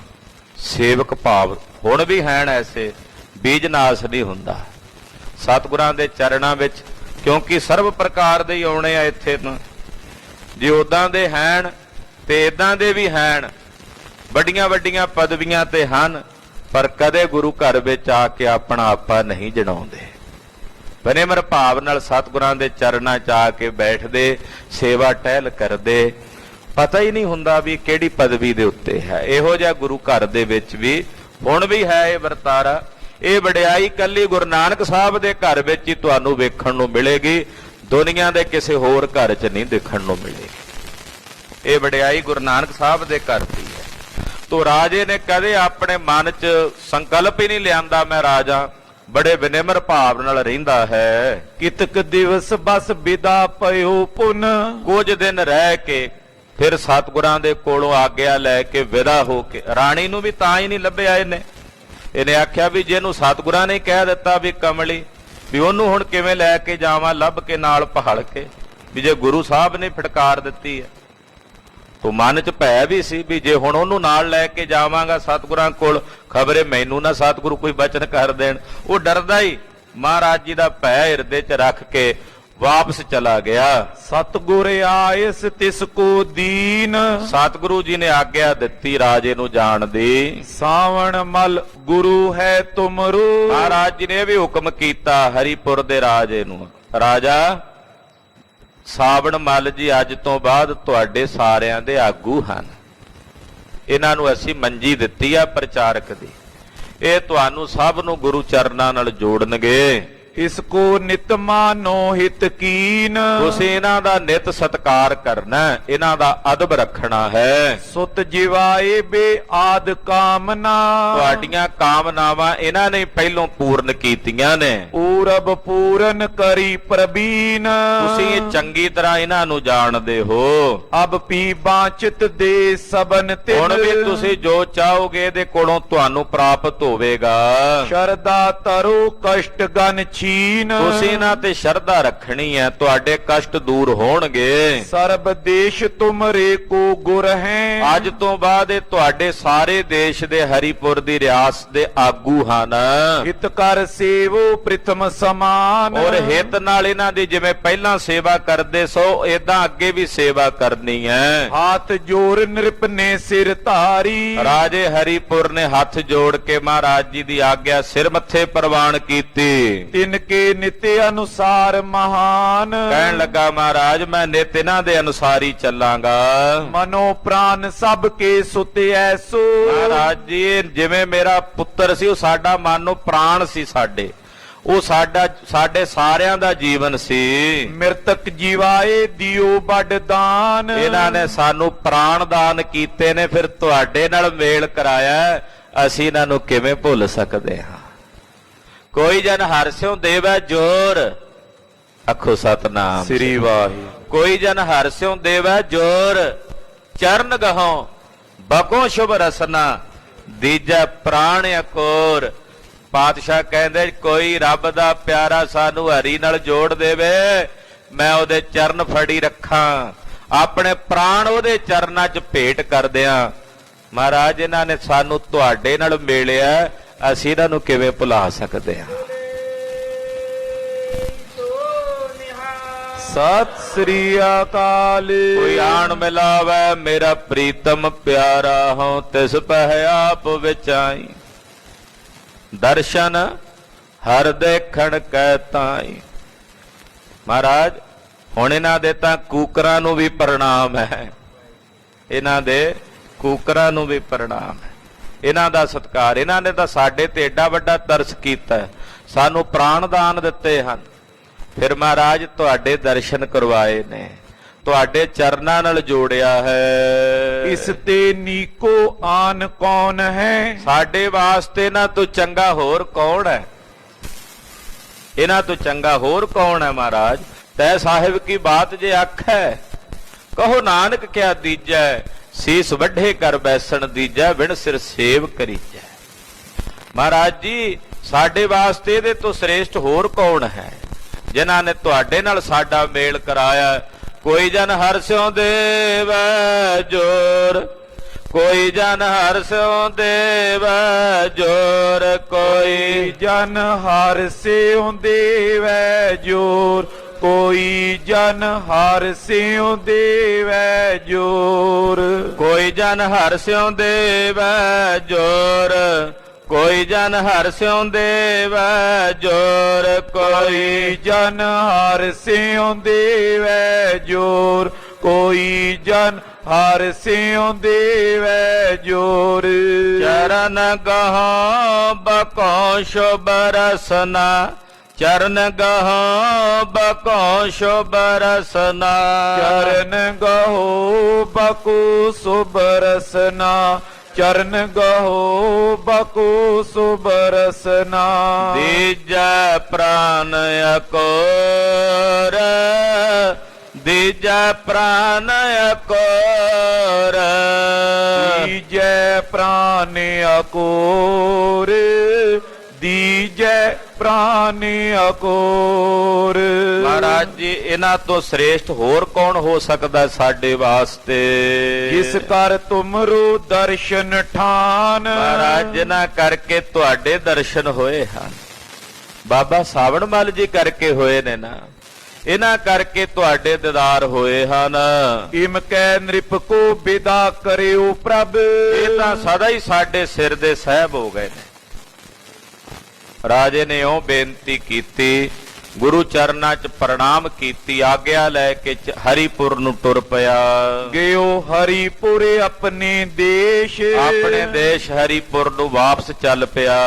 ਸੇਵਕ ਭਾਵ ਹੁਣ ਵੀ ਹੈਣ ਐਸੇ, ਬੀਜ ਨਾਸ ਨਹੀਂ ਹੁੰਦਾ ਸਤਿਗੁਰਾਂ ਦੇ ਚਰਨਾਂ ਵਿੱਚ, ਕਿਉਂਕਿ ਸਰਬ ਪ੍ਰਕਾਰ ਦੇ ਹੀ ਆਉਣੇ ਆ ਇੱਥੇ ਤਾਂ। ਜੇ ਉਦਾਂ ਦੇ ਹੈਣ ਤੇ ਇਦਾਂ ਦੇ ਵੀ ਹੈਣ, ਵੱਡੀਆਂ ਵੱਡੀਆਂ ਪਦਵੀਆਂ ਤੇ ਹਨ, ਪਰ ਕਦੇ ਗੁਰੂ ਘਰ ਵਿੱਚ ਆ ਕੇ ਆਪਣਾ ਆਪਾ ਨਹੀਂ ਜਣਾਉਂਦੇ। ਬਨੇਮਰ ਭਾਵ ਨਾਲ ਸਤਿਗੁਰਾਂ ਦੇ ਚਰਨਾਂ 'ਚ ਆ ਕੇ ਬੈਠਦੇ, ਸੇਵਾ ਟਹਿਲ ਕਰਦੇ, ਪਤਾ ਹੀ ਨਹੀਂ ਹੁੰਦਾ ਵੀ ਕਿਹੜੀ ਪਦਵੀ ਦੇ ਉੱਤੇ ਹੈ। ਇਹੋ ਜਿਹਾ ਗੁਰੂ ਘਰ ਦੇ ਵਿੱਚ ਵੀ ਹੁਣ ਵੀ ਹੈ ਇਹ ਵਰਤਾਰਾ। ਇਹ ਵਡਿਆਈ ਕੱਲੀ ਗੁਰੂ ਨਾਨਕ ਸਾਹਿਬ ਦੇ ਘਰ ਵਿੱਚ ਹੀ ਤੁਹਾਨੂੰ ਵੇਖਣ ਨੂੰ ਮਿਲੇਗੀ, ਦੁਨੀਆ ਦੇ ਕਿਸੇ ਹੋਰ ਘਰ 'ਚ ਨਹੀਂ ਦੇਖਣ ਨੂੰ ਮਿਲੇਗੀ। ਇਹ ਵਡਿਆਈ ਗੁਰੂ ਨਾਨਕ ਸਾਹਿਬ ਦੇ ਘਰ ਦੀ ਹੈ। ਤੋ ਰਾਜੇ ਨੇ ਕਦੇ ਆਪਣੇ ਮਨ 'ਚ ਸੰਕਲਪ ਹੀ ਨਹੀਂ ਲਿਆਂਦਾ ਮੈਂ ਰਾਜਾ, ਬੜੇ ਵਿਨਿਮਰ ਭਾਵ ਨਾਲ ਰਹਿੰਦਾ ਹੈ। ਕਿਤਕ ਦਿਵਸ ਬਸ ਵਿਦਾ ਪਇਓ ਪੁਨ, ਕੁਝ ਦਿਨ ਰਹਿ ਕੇ ਫਿਰ ਸਤਿਗੁਰਾਂ ਦੇ ਕੋਲੋਂ ਆਗਿਆ ਲੈ ਕੇ ਵਿਦਾ ਹੋ ਕੇ, ਰਾਣੀ ਨੂੰ ਵੀ ਤਾਂ ਹੀ ਨਹੀਂ ਲੱਭਿਆ ਇਹਨੇ ਆਖਿਆ ਵੀ ਜਿਹਨੂੰ ਸਤਿਗੁਰਾਂ ਨੇ ਕਹਿ ਦਿੱਤਾ ਵੀ ਕਮਲੀ, ਵੀ ਉਹਨੂੰ ਹੁਣ ਕਿਵੇਂ ਲੈ ਕੇ ਜਾਵਾਂ ਲੱਭ ਕੇ ਨਾਲ ਪਹਾੜ ਕੇ, ਵੀ ਜੇ ਗੁਰੂ ਸਾਹਿਬ ਨੇ ਫਟਕਾਰ ਦਿੱਤੀ ਹੈ। ਤੋ ਮਨ 'ਚ ਭੈ ਵੀ ਸੀ ਵੀ ਜੇ ਹੁਣ ਉਹਨੂੰ ਨਾਲ ਲੈ ਕੇ ਜਾਵਾਂਗਾ ਸਤਿਗੁਰਾਂ ਕੋਲ, ਖਬਰੇ ਮੈਨੂੰ ਨਾ ਸਤਿਗੁਰੂ ਕੋਈ ਬਚਨ ਕਰ ਦੇਣ। ਉਹ ਡਰਦਾ ਹੀ ਮਹਾਰਾਜ ਜੀ ਦਾ ਭੈ ਹਿਰਦੇ 'ਚ ਰੱਖ ਕੇ ਵਾਪਸ ਚਲਾ ਗਿਆ। ਸਤਿਗੁਰ ਆਇਸ ਤਿਸ ਕੋ ਦੀਨ, ਸਤਿਗੁਰੂ ਜੀ ਨੇ ਆਗਿਆ ਦਿੱਤੀ ਰਾਜੇ ਨੂੰ ਜਾਣ ਦੀ। ਸਾਵਣ ਮਲ ਗੁਰੂ ਹੈ ਤੁਮਰੂ, ਮਹਾਰਾਜ ਜੀ ਨੇ ਵੀ ਹੁਕਮ ਕੀਤਾ ਹਰੀਪੁਰ ਦੇ ਰਾਜੇ ਨੂੰ, ਰਾਜਾ ਸਾਵਣ ਮੱਲ ਜੀ ਅੱਜ ਤੋਂ ਬਾਅਦ ਤੁਹਾਡੇ ਸਾਰਿਆਂ ਦੇ ਆਗੂ ਹਨ। ਇਹਨਾਂ ਨੂੰ ਅਸੀਂ ਮੰਜੀ ਦਿੱਤੀ ਆ ਪ੍ਰਚਾਰਕ ਦੀ, ਇਹ ਤੁਹਾਨੂੰ ਸਭ ਨੂੰ ਗੁਰੂ ਚਰਨਾਂ ਨਾਲ ਜੋੜਨਗੇ। ਇਸ ਕੋ ਨਿਤ ਮਾਨੋ ਹਿਤ ਕੀਨ, ਤੁਸੀਂ ਇਹਨਾਂ ਦਾ ਨਿਤ ਸਤਕਾਰ ਕਰਨਾ, ਇਹਨਾਂ ਦਾ ਅਦਬ ਰੱਖਣਾ ਹੈ। ਸੁਤ ਜਿਵਾਏ ਬੇ ਆਦ ਕਾਮਨਾ, ਤੁਹਾਡੀਆਂ ਕਾਮਨਾਵਾਂ ਇਹਨਾਂ ਨੇ ਪਹਿਲੋਂ ਪੂਰਨ ਕੀਤੀਆਂ ਨੇ। ਪੂਰਬ ਪੂਰਨ ਕਰੀ ਪ੍ਰਬੀਨ, ਤੁਸੀਂ ਇਹ ਚੰਗੀ ਤਰ੍ਹਾਂ ਇਹਨਾਂ ਨੂੰ ਜਾਣਦੇ ਹੋ। ਅਬ ਪੀ ਬਾਚਿਤ ਦੇ ਸਬਨ ਤਿਲ, ਹੁਣ ਵੀ ਤੁਸੀਂ ਜੋ ਚਾਹੋਗੇ ਇਹਦੇ ਕੋਲੋਂ ਤੁਹਾਨੂੰ ਪ੍ਰਾਪਤ ਹੋਵੇਗਾ। ਸ਼ਰਦਾ ਤਰੋ ਕਸ਼ਟ ਗਨ ਤੁਸੀਂ ਇਹਨਾਂ ਤੇ ਸ਼ਰਧਾ ਰੱਖਣੀ ਹੈ, ਤੁਹਾਡੇ ਕਸ਼ਟ ਦੂਰ ਹੋਣਗੇ। ਸਰਬ ਦੇਸ਼ ਤੁਮਰੇ ਕੋ ਗੁਰ ਹੈ, ਅੱਜ ਤੋਂ ਬਾਅਦ ਇਹ ਤੁਹਾਡੇ ਸਾਰੇ ਦੇਸ਼ ਦੇ ਹਰੀਪੁਰ ਦੀ ਰਿਆਸਤ ਦੇ ਆਗੂ ਹਨ। ਹਿਤ ਕਰ ਸੇਵੋ ਪ੍ਰਿਥਮ ਸਮਾਨ, ਔਰ ਹਿਤ ਨਾਲ ਇਹਨਾਂ ਦੀ ਜਿਵੇਂ ਪਹਿਲਾਂ ਸੇਵਾ ਕਰਦੇ ਸੋ ਏਦਾਂ ਅੱਗੇ ਵੀ ਸੇਵਾ ਕਰਨੀ ਹੈ। ਹਾਥ ਜੋੜ ਨਿਰਪਨੇ ਸਿਰ ਧਾਰੀ, ਰਾਜੇ ਹਰੀਪੁਰ ਨੇ ਹੱਥ ਜੋੜ ਕੇ ਮਹਾਰਾਜ ਜੀ ਦੀ ਆਗਿਆ ਸਿਰ ਮੱਥੇ ਪ੍ਰਵਾਨ ਕੀਤੀ। ਤਿਨ ਕੇ ਨਿਤ ਅਨੁਸਾਰ ਮਹਾਨ, ਕਹਿਣ ਲੱਗਾ ਮਹਾਰਾਜ ਮੈਂ ਨਿਤ ਇਹਨਾਂ ਦੇ ਅਨੁਸਾਰ ਹੀ ਚੱਲਾਂਗਾ। ਮਨੋ ਪ੍ਰਾਨ ਸਭ ਕੇ ਸੁਤ ਐਸੋ, ਮਹਾਰਾਜ ਜੀ ਜਿਵੇਂ ਮੇਰਾ ਪੁੱਤਰ ਸੀ ਉਹ ਸਾਡਾ ਮਾਨੋ ਪ੍ਰਾਣ ਸੀ, ਉਹ ਸਾਡੇ ਸਾਰਿਆਂ ਦਾ ਜੀਵਨ ਸੀ। ਮਿਰਤਕ ਜੀਵਾਏ ਦਿਓ ਵੱਡ ਦਾਨ, ਇਹਨਾਂ ਨੇ ਸਾਨੂੰ ਪ੍ਰਾਣ ਦਾਨ ਕੀਤੇ ਨੇ, ਫਿਰ ਤੁਹਾਡੇ ਨਾਲ ਮੇਲ ਕਰਾਇਆ, ਅਸੀਂ ਇਹਨਾਂ ਨੂੰ ਕਿਵੇਂ ਭੁੱਲ ਸਕਦੇ ਹਾਂ। ਕੋਈ ਜਨ ਹਰਸਿਓ ਦੇਵੈ ਜੋਰ, ਆਖੋ ਸਤਨਾਮ ਸ੍ਰੀ ਵਾਹਿਗੁਰੂ। ਕੋਈ ਜਨ ਹਰਸਿਓ ਦੇਵੈ ਜੋਰ, ਚਰਨ ਗਹੋਂ ਬਕੋ ਸ਼ੁਭ ਰਸਨਾ, ਦੀਜੈ ਪ੍ਰਾਣ ਅਕੋਰ। ਪਾਤਸ਼ਾਹ ਕਹਿੰਦੇ ਕੋਈ ਰੱਬ ਦਾ ਪਿਆਰਾ ਸਾਨੂੰ ਹਰੀ ਨਾਲ ਜੋੜ ਦੇਵੇ, ਮੈਂ ਉਹਦੇ ਚਰਨ ਫੜੀ ਰੱਖਾਂ, ਆਪਣੇ ਪ੍ਰਾਣ ਉਹਦੇ ਚਰਨਾਂ 'ਚ ਭੇਟ ਕਰ ਦਿਆਂ। ਮਹਾਰਾਜ ਇਹਨਾਂ ਨੇ ਸਾਨੂੰ ਤੁਹਾਡੇ ਨਾਲ ਮਿਲਿਆ, ਅਸੀਂ ਇਹਨਾਂ ਨੂੰ ਕਿਵੇਂ ਭੁਲਾ ਸਕਦੇ ਹਾਂ। ਸਤਿ ਸ੍ਰੀ ਅਕਾਲ। ਕੋਈ ਆਣ ਮਿਲਾਵੇ ਮੇਰਾ ਪ੍ਰੀਤਮ ਪਿਆਰਾ, ਹੋਂ ਤਿਸ ਪਹਿ ਆਪ ਵਿਚਾਈ, ਦਰਸ਼ਨ ਹਰ ਦੇਖਣ ਕੈ ਤਾਈ। ਮਹਾਰਾਜ ਹੁਣ ਇਹਨਾਂ ਦੇ ਤਾਂ ਕੂਕਰਾਂ ਨੂੰ ਵੀ ਪ੍ਰਣਾਮ ਹੈ, ਇਹਨਾਂ ਦੇ ਕੂਕਰਾਂ ਨੂੰ ਵੀ ਪ੍ਰਣਾਮ ਹੈ, ਇਹਨਾਂ ਦਾ ਸਤਿਕਾਰ। ਇਹਨਾਂ ਨੇ ਤਾਂ ਸਾਡੇ ਤੇ ਏਡਾ ਵੱਡਾ ਤਰਸ ਕੀਤਾ, ਸਾਨੂੰ ਪ੍ਰਾਣ ਦਾਨ ਦਿੱਤੇ ਹਨ। ਫਿਰ ਮਹਾਰਾਜ ਤੁਹਾਡੇ ਦਰਸ਼ਨ ਕਰਵਾਏ ਨੇ, ਤੁਹਾਡੇ ਚਰਨਾਂ ਨਾਲ ਜੋੜਿਆ ਹੈ। ਇਸ ਤੇ ਨੀਕੋ ਆਨ ਕੌਣ ਹੈ, ਸਾਡੇ ਵਾਸਤੇ ਇਹਨਾਂ ਤੋਂ ਚੰਗਾ ਹੋਰ ਕੌਣ ਹੈ, ਇਹਨਾਂ ਤੋਂ ਚੰਗਾ ਹੋਰ ਕੌਣ ਹੈ। ਮਹਾਰਾਜ ਤੈ ਸਾਹਿਬ ਕੀ ਬਾਤ ਜੇ ਆਖੈ, ਕਹੋ ਨਾਨਕ ਕਿਆ ਦੀਜੈ, ਸੀਸ ਵੱਢੇ ਕਰ ਬੈਸਣ ਦੀਜੈ ਬਿਨ ਸਿਰ ਸੇਵ ਕਰੀਜੈ। ਮਹਾਰਾਜ ਜੀ ਸਾਡੇ ਵਾਸਤੇ ਇਹਦੇ ਤੋਂ ਸ੍ਰੇਸ਼ਟ ਹੋਰ ਕੌਣ ਹੈ ਜਿਨ੍ਹਾਂ ਨੇ ਤੁਹਾਡੇ ਨਾਲ ਸਾਡਾ ਮੇਲ ਕਰਾਇਆ। ਕੋਈ ਜਨ ਹਰਿ ਦੇਵੈ ਜੋਰ, ਕੋਈ ਜਨ ਹਰਿ ਦੇਵੈ ਜੋਰ, ਕੋਈ ਜਨ ਹਰਿ ਸਿਉ ਦੇਵੈ ਜੋਰ, ਕੋਈ ਜਨ ਹਰਿ ਸਿਉ ਦੇਵੈ ਜੋਰ। ਕੋਈ ਜਨ ਹਰਿ ਦੇਵੈ ਜੋਰ, ਕੋਈ ਜਨ ਹਰਿ ਦੇਵੈ ਜੋਰ, ਕੋਈ ਜਨ ਹਰਿ ਸਿਉ ਦੇਵੈ ਜੋਰ, ਕੋਈ ਜਨ ਹਰਿ ਸਿਉ ਦੇਵੈ ਜੋਰ। ਚਰਨ ਗਹਾਂ ਬਕੋ ਸ਼ੁਭ ਰਸਨਾ, ਚਰਨ ਗਹਾਂ ਬਕੋ ਸ਼ੁਭ ਰਸਨਾ, ਚਰਨ ਗਹੋ ਬਕੂ ਸੁਭ ਰਸਨਾ, ਚਰਨ ਗਹੋ ਬਕੂ ਸੁਭ ਰਸਨਾ। ਦੀਜੈ ਪ੍ਰਾਨ ਅਕੋਰ, ਦੀਜੈ ਪ੍ਰਾਨ ਅਕੋਰ, ਦੀਜੈ ਪ੍ਰਾਨ ਅਕੋਰ, ਦੀਜੈ ਪ੍ਰਾਨ ਅਕੋਰ। ਮਹਾਰਾਜ ਜੀ ਇਹਨਾਂ ਤੋਂ ਸ੍ਰੇਸ਼ਟ ਹੋਰ ਕੌਣ ਹੋ ਸਕਦਾ ਸਾਡੇ ਵਾਸਤੇ? ਜਿਸ ਕਰ ਤੁਮਰੂ ਦਰਸ਼ਨ ਠਾਨ। ਮਹਾਰਾਜ ਜਿਨ੍ਹਾਂ ਕਰਕੇ ਤੁਹਾਡੇ ਦਰਸ਼ਨ ਹੋਏ ਹਨ, ਬਾਬਾ ਸਾਵਣ ਮੱਲ ਜੀ ਕਰਕੇ ਹੋਏ ਨੇ ਨਾ, ਇਹਨਾਂ ਕਰਕੇ ਤੁਹਾਡੇ ਦੀਦਾਰ ਹੋਏ ਹਨ। ਇਮ ਕੈ ਨ੍ਰਿਪ ਕੋ ਵਿਦਾ ਕਰਿਓ ਪ੍ਰਭ, ਇਹ ਤਾਂ ਸਦਾ ਹੀ ਸਾਡੇ ਸਿਰ ਦੇ ਸਾਹਿਬ ਹੋ ਗਏ ਨੇ। ਰਾਜੇ ਨੇ ਉਹ ਬੇਨਤੀ ਕੀਤੀ, ਗੁਰੂ ਚਰਨਾਂ 'ਚ ਪ੍ਰਣਾਮ ਕੀਤੀ, ਆਗਿਆ ਲੈ ਕੇ ਹਰੀਪੁਰ ਨੂੰ ਤੁਰ ਪਿਆ। ਗਿਓ ਹਰੀਪੁਰ ਆਪਣੇ ਦੇਸ਼, ਆਪਣੇ ਦੇਸ਼ ਹਰੀਪੁਰ ਨੂੰ ਵਾਪਸ ਚੱਲ ਪਿਆ।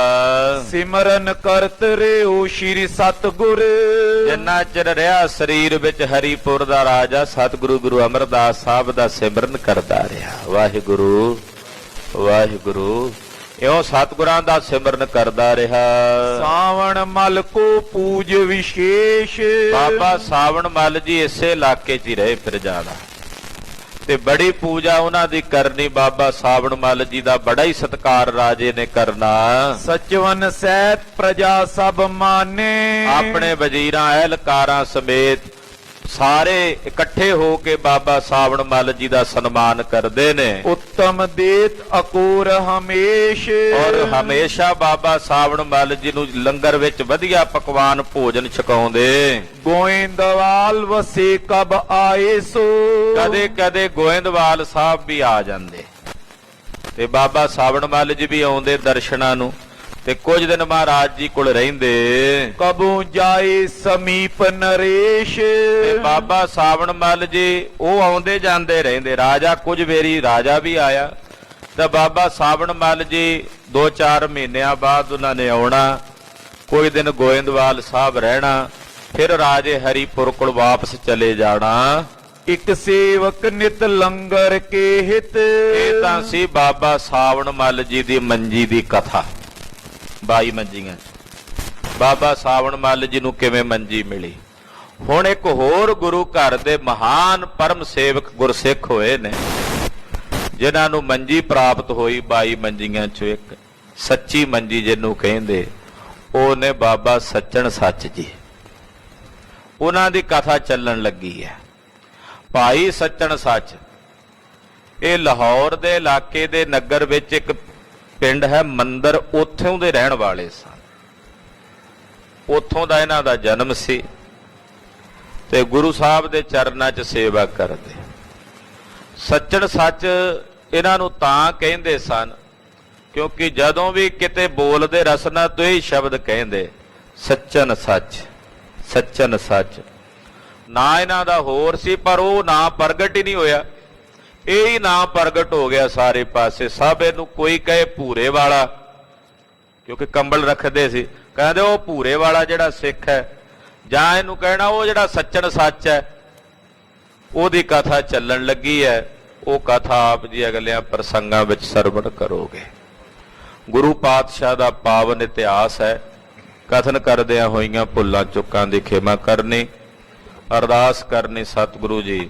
ਸਿਮਰਨ ਕਰਤ ਰਿਓ ਸ਼੍ਰੀ ਸਤਿਗੁਰ। ਜਿੰਨਾ ਚਿਰ ਰਿਹਾ ਸਰੀਰ ਵਿੱਚ ਹਰੀਪੁਰ ਦਾ ਰਾਜਾ ਸਤਿਗੁਰੂ ਗੁਰੂ ਅਮਰਦਾਸ ਸਾਹਿਬ ਦਾ ਸਿਮਰਨ ਕਰਦਾ ਰਿਹਾ। ਵਾਹਿਗੁਰੂ ਵਾਹਿਗੁਰੂ ਇਉਂ ਸਤਿਗੁਰਾਂ ਦਾ ਸਿਮਰਨ ਕਰਦਾ ਰਿਹਾ। ਸਾਵਣ ਮਲ ਕੋ ਪੂਜ ਵਿਸ਼ੇਸ਼, ਬਾਬਾ ਸਾਵਣ ਮੱਲ ਜੀ ਇਸੇ ਇਲਾਕੇ 'ਚ ਹੀ ਰਹੇ ਫਿਰ ਜ਼ਿਆਦਾ, ਤੇ ਬੜੀ ਪੂਜਾ ਉਹਨਾਂ ਦੀ ਕਰਨੀ। ਬਾਬਾ ਸਾਵਣ ਮੱਲ ਜੀ ਦਾ ਬੜਾ ਹੀ ਸਤਿਕਾਰ ਰਾਜੇ ਨੇ ਕਰਨਾ। ਸਚਵਨ ਸਹਿਤ ਪ੍ਰਜਾ ਸਭ ਮਾਨੇ, ਆਪਣੇ ਵਜ਼ੀਰਾਂ ਅਹਿਲਕਾਰਾਂ ਸਮੇਤ ਸਾਰੇ ਇਕੱਠੇ ਹੋ ਕੇ ਬਾਬਾ ਸਾਵਣ ਮੱਲ ਜੀ ਦਾ ਸਨਮਾਨ ਕਰਦੇ ਨੇ। ਉੱਤਮ ਦੇਤ ਅਕੂਰ ਹਮੇਸ਼, ਔਰ ਹਮੇਸ਼ਾ ਬਾਬਾ ਸਾਵਣ ਮੱਲ ਜੀ ਨੂੰ ਲੰਗਰ ਵਿੱਚ ਵਧੀਆ ਪਕਵਾਨ ਭੋਜਨ ਛਕਾਉਂਦੇ। ਗੋਇੰਦਵਾਲ ਵਸੇ ਕਬ ਆਏ ਸੋ, ਕਦੇ ਕਦੇ ਗੋਇੰਦਵਾਲ ਸਾਹਿਬ ਵੀ ਆ ਜਾਂਦੇ ਤੇ ਬਾਬਾ ਸਾਵਣ ਮੱਲ ਜੀ ਵੀ ਆਉਂਦੇ ਦਰਸ਼ਨਾਂ ਨੂੰ, ਤੇ ਕੁਝ ਦਿਨ ਮਹਾਰਾਜ ਜੀ ਕੋਲ ਰਹਿੰਦੇ। ਕਬੂ ਜਾਏ ਸਮੀਪ ਨਰੇਸ਼, ਤੇ ਬਾਬਾ ਸਾਵਣ ਮੱਲ ਜੀ ਉਹ ਆਉਂਦੇ ਜਾਂਦੇ ਰਹਿੰਦੇ। ਰਾਜਾ ਕੁਝ ਵੇਰੀ ਰਾਜਾ ਵੀ ਆਇਆ, ਤਾਂ ਬਾਬਾ ਸਾਵਣ ਮੱਲ ਜੀ 2-4 ਮਹੀਨਿਆਂ ਬਾਅਦ ਉਹਨਾਂ ਨੇ ਆਉਣਾ, ਕੋਈ ਦਿਨ ਗੋਇੰਦਵਾਲ ਸਾਹਿਬ ਰਹਿਣਾ, ਫਿਰ ਰਾਜੇ ਹਰੀਪੁਰ ਕੋਲ ਵਾਪਸ ਚਲੇ ਜਾਣਾ। ਇੱਕ ਸੇਵਕ ਨਿਤ ਲੰਗਰ ਕੇ ਹਿਤ। ਇਹ ਤਾਂ ਸੀ ਬਾਬਾ ਸਾਵਣ ਮੱਲ ਜੀ ਦੀ ਮੰਜੀ ਦੀ ਕਥਾ। 22 ਮੰਜੀਆਂ ਬਾਬਾ ਸਾਵਣ ਮੱਲ ਜੀ ਨੂੰ ਕਿਵੇਂ ਮੰਜੀ ਮਿਲੀ। ਹੁਣ ਇੱਕ ਹੋਰ ਗੁਰੂ ਘਰ ਦੇ ਮਹਾਨ ਪਰਮ ਸੇਵਕ ਗੁਰਸਿੱਖ ਹੋਏ ਨੇ ਜਿਨ੍ਹਾਂ ਨੂੰ ਮੰਜੀ ਪ੍ਰਾਪਤ ਹੋਈ। 22 ਮੰਜੀਆਂ ਚੋਂ ਇੱਕ ਸੱਚੀ ਮੰਜੀ ਜਿਹਨੂੰ ਕਹਿੰਦੇ, ਉਹ ਨੇ ਬਾਬਾ ਸੱਚਣ ਸੱਚ ਜੀ। ਉਹਨਾਂ ਦੀ ਕਥਾ ਚੱਲਣ ਲੱਗੀ ਹੈ। ਭਾਈ ਸੱਚਣ ਸੱਚ ਇਹ ਲਾਹੌਰ ਦੇ ਇਲਾਕੇ ਦੇ ਨਗਰ ਵਿੱਚ ਇੱਕ ਪਿੰਡ ਹੈ ਮੰਦਰ, ਉੱਥੋਂ ਦੇ ਰਹਿਣ ਵਾਲੇ ਸਨ। ਉੱਥੋਂ ਦਾ ਇਹਨਾਂ ਦਾ ਜਨਮ ਸੀ ਤੇ ਗੁਰੂ ਸਾਹਿਬ ਦੇ ਚਰਨਾਂ 'ਚ ਸੇਵਾ ਕਰਦੇ। ਸੱਚਣ ਸੱਚ ਇਹਨਾਂ ਨੂੰ ਤਾਂ ਕਹਿੰਦੇ ਸਨ ਕਿਉਂਕਿ ਜਦੋਂ ਵੀ ਕਿਤੇ ਬੋਲਦੇ ਰਸਨਾ ਤੋਂ ਇਹ ਸ਼ਬਦ ਕਹਿੰਦੇ, ਸੱਚਣ ਸੱਚ, ਸੱਚਣ ਸੱਚ। ਨਾ ਇਹਨਾਂ ਦਾ ਹੋਰ ਸੀ, ਪਰ ਉਹ ਨਾਂ ਪ੍ਰਗਟ ਹੀ ਨਹੀਂ ਹੋਇਆ। ਇਹ ਹੀ ਨਾਂ ਪ੍ਰਗਟ ਹੋ ਗਿਆ ਸਾਰੇ ਪਾਸੇ। ਸਭ ਇਹਨੂੰ ਕੋਈ ਕਹੇ ਭੂਰੇ ਵਾਲਾ, ਕਿਉਂਕਿ ਕੰਬਲ ਰੱਖਦੇ ਸੀ, ਕਹਿੰਦੇ ਉਹ ਭੂਰੇ ਵਾਲਾ ਜਿਹੜਾ ਸਿੱਖ ਹੈ, ਜਾਂ ਇਹਨੂੰ ਕਹਿਣਾ ਉਹ ਜਿਹੜਾ ਸੱਚਣ ਸੱਚ ਹੈ। ਉਹਦੀ ਕਥਾ ਚੱਲਣ ਲੱਗੀ ਹੈ। ਉਹ ਕਥਾ ਆਪ ਜੀ ਅਗਲਿਆਂ ਪ੍ਰਸੰਗਾਂ ਵਿੱਚ ਸਰਵਣ ਕਰੋਗੇ। ਗੁਰੂ ਪਾਤਸ਼ਾਹ ਦਾ ਪਾਵਨ ਇਤਿਹਾਸ ਹੈ। ਕਥਨ ਕਰਦਿਆਂ ਹੋਈਆਂ ਭੁੱਲਾਂ ਚੁੱਕਾਂ ਦੀ ਖਿਮਾ ਕਰਨੀ, ਅਰਦਾਸ ਕਰਨੀ ਸਤਿਗੁਰੂ ਜੀ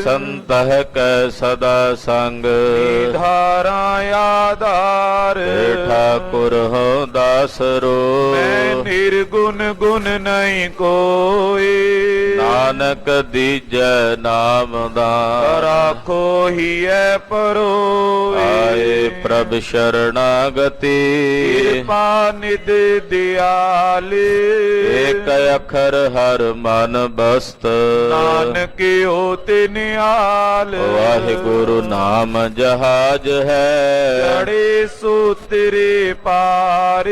ਸੰਤਹ ਕੈ ਸਦਾ ਸੰਗ ਧਾਰਾ ਆਧਾਰ ਠਾਕੁਰ ਹੋ ਦਾਸਰੋ ਮੈਂ ਨਿਰਗੁਣ ਗੁਣ ਨਹੀਂ ਕੋਈ ਨਾਨਕ ਦੀਜੈ ਨਾਮ ਦਾ ਰਾਖੋ ਹੀ ਐ ਪਰੋਏ ਆਏ ਪ੍ਰਭ ਸ਼ਰਣਾਗਤੀ ਕਿਰਪਾ ਨਿਧ ਦਿਆਲ ਏਕ ਅਖਰ ਹਰ ਮਨ ਬਸਤ ਨਾਨਕ ਹੋਤੇ ਨਿਹਾਲ ਵਾਹਿਗੁਰੂ ਨਾਮ ਜਹਾਜ ਹੈ ਜੜੇ ਸੋ ਤੇਰੇ ਪਾਰ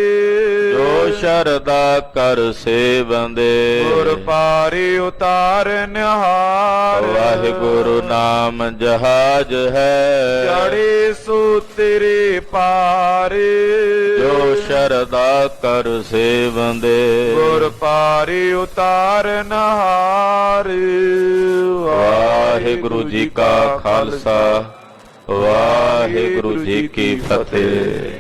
ਜੋ ਸ਼ਰਦਾ ਕਰ ਸੇਵੰਦੇ ਗੁਰ ਪਾਰੇ ਉਤਾਰਨ ਹਾਰ ਵਾਹਿਗੁਰੂ ਨਾਮ ਜਹਾਜ ਹੈ ਜੜੇ ਸੋ ਤੇਰੇ ਪਾਰ ਜੋ ਸ਼ਰਦਾ ਕਰ ਸੇਵੰਦੇ ਗੁਰ ਪਾਰੇ ਉਤਾਰਨ ਹਾਰ ਵਾਹਿਗੁਰੂ ਜੀ ਕਾ ਖਾਲਸਾ ਵਾਹਿਗੁਰੂ ਜੀ ਕੀ ਫਤਿਹ।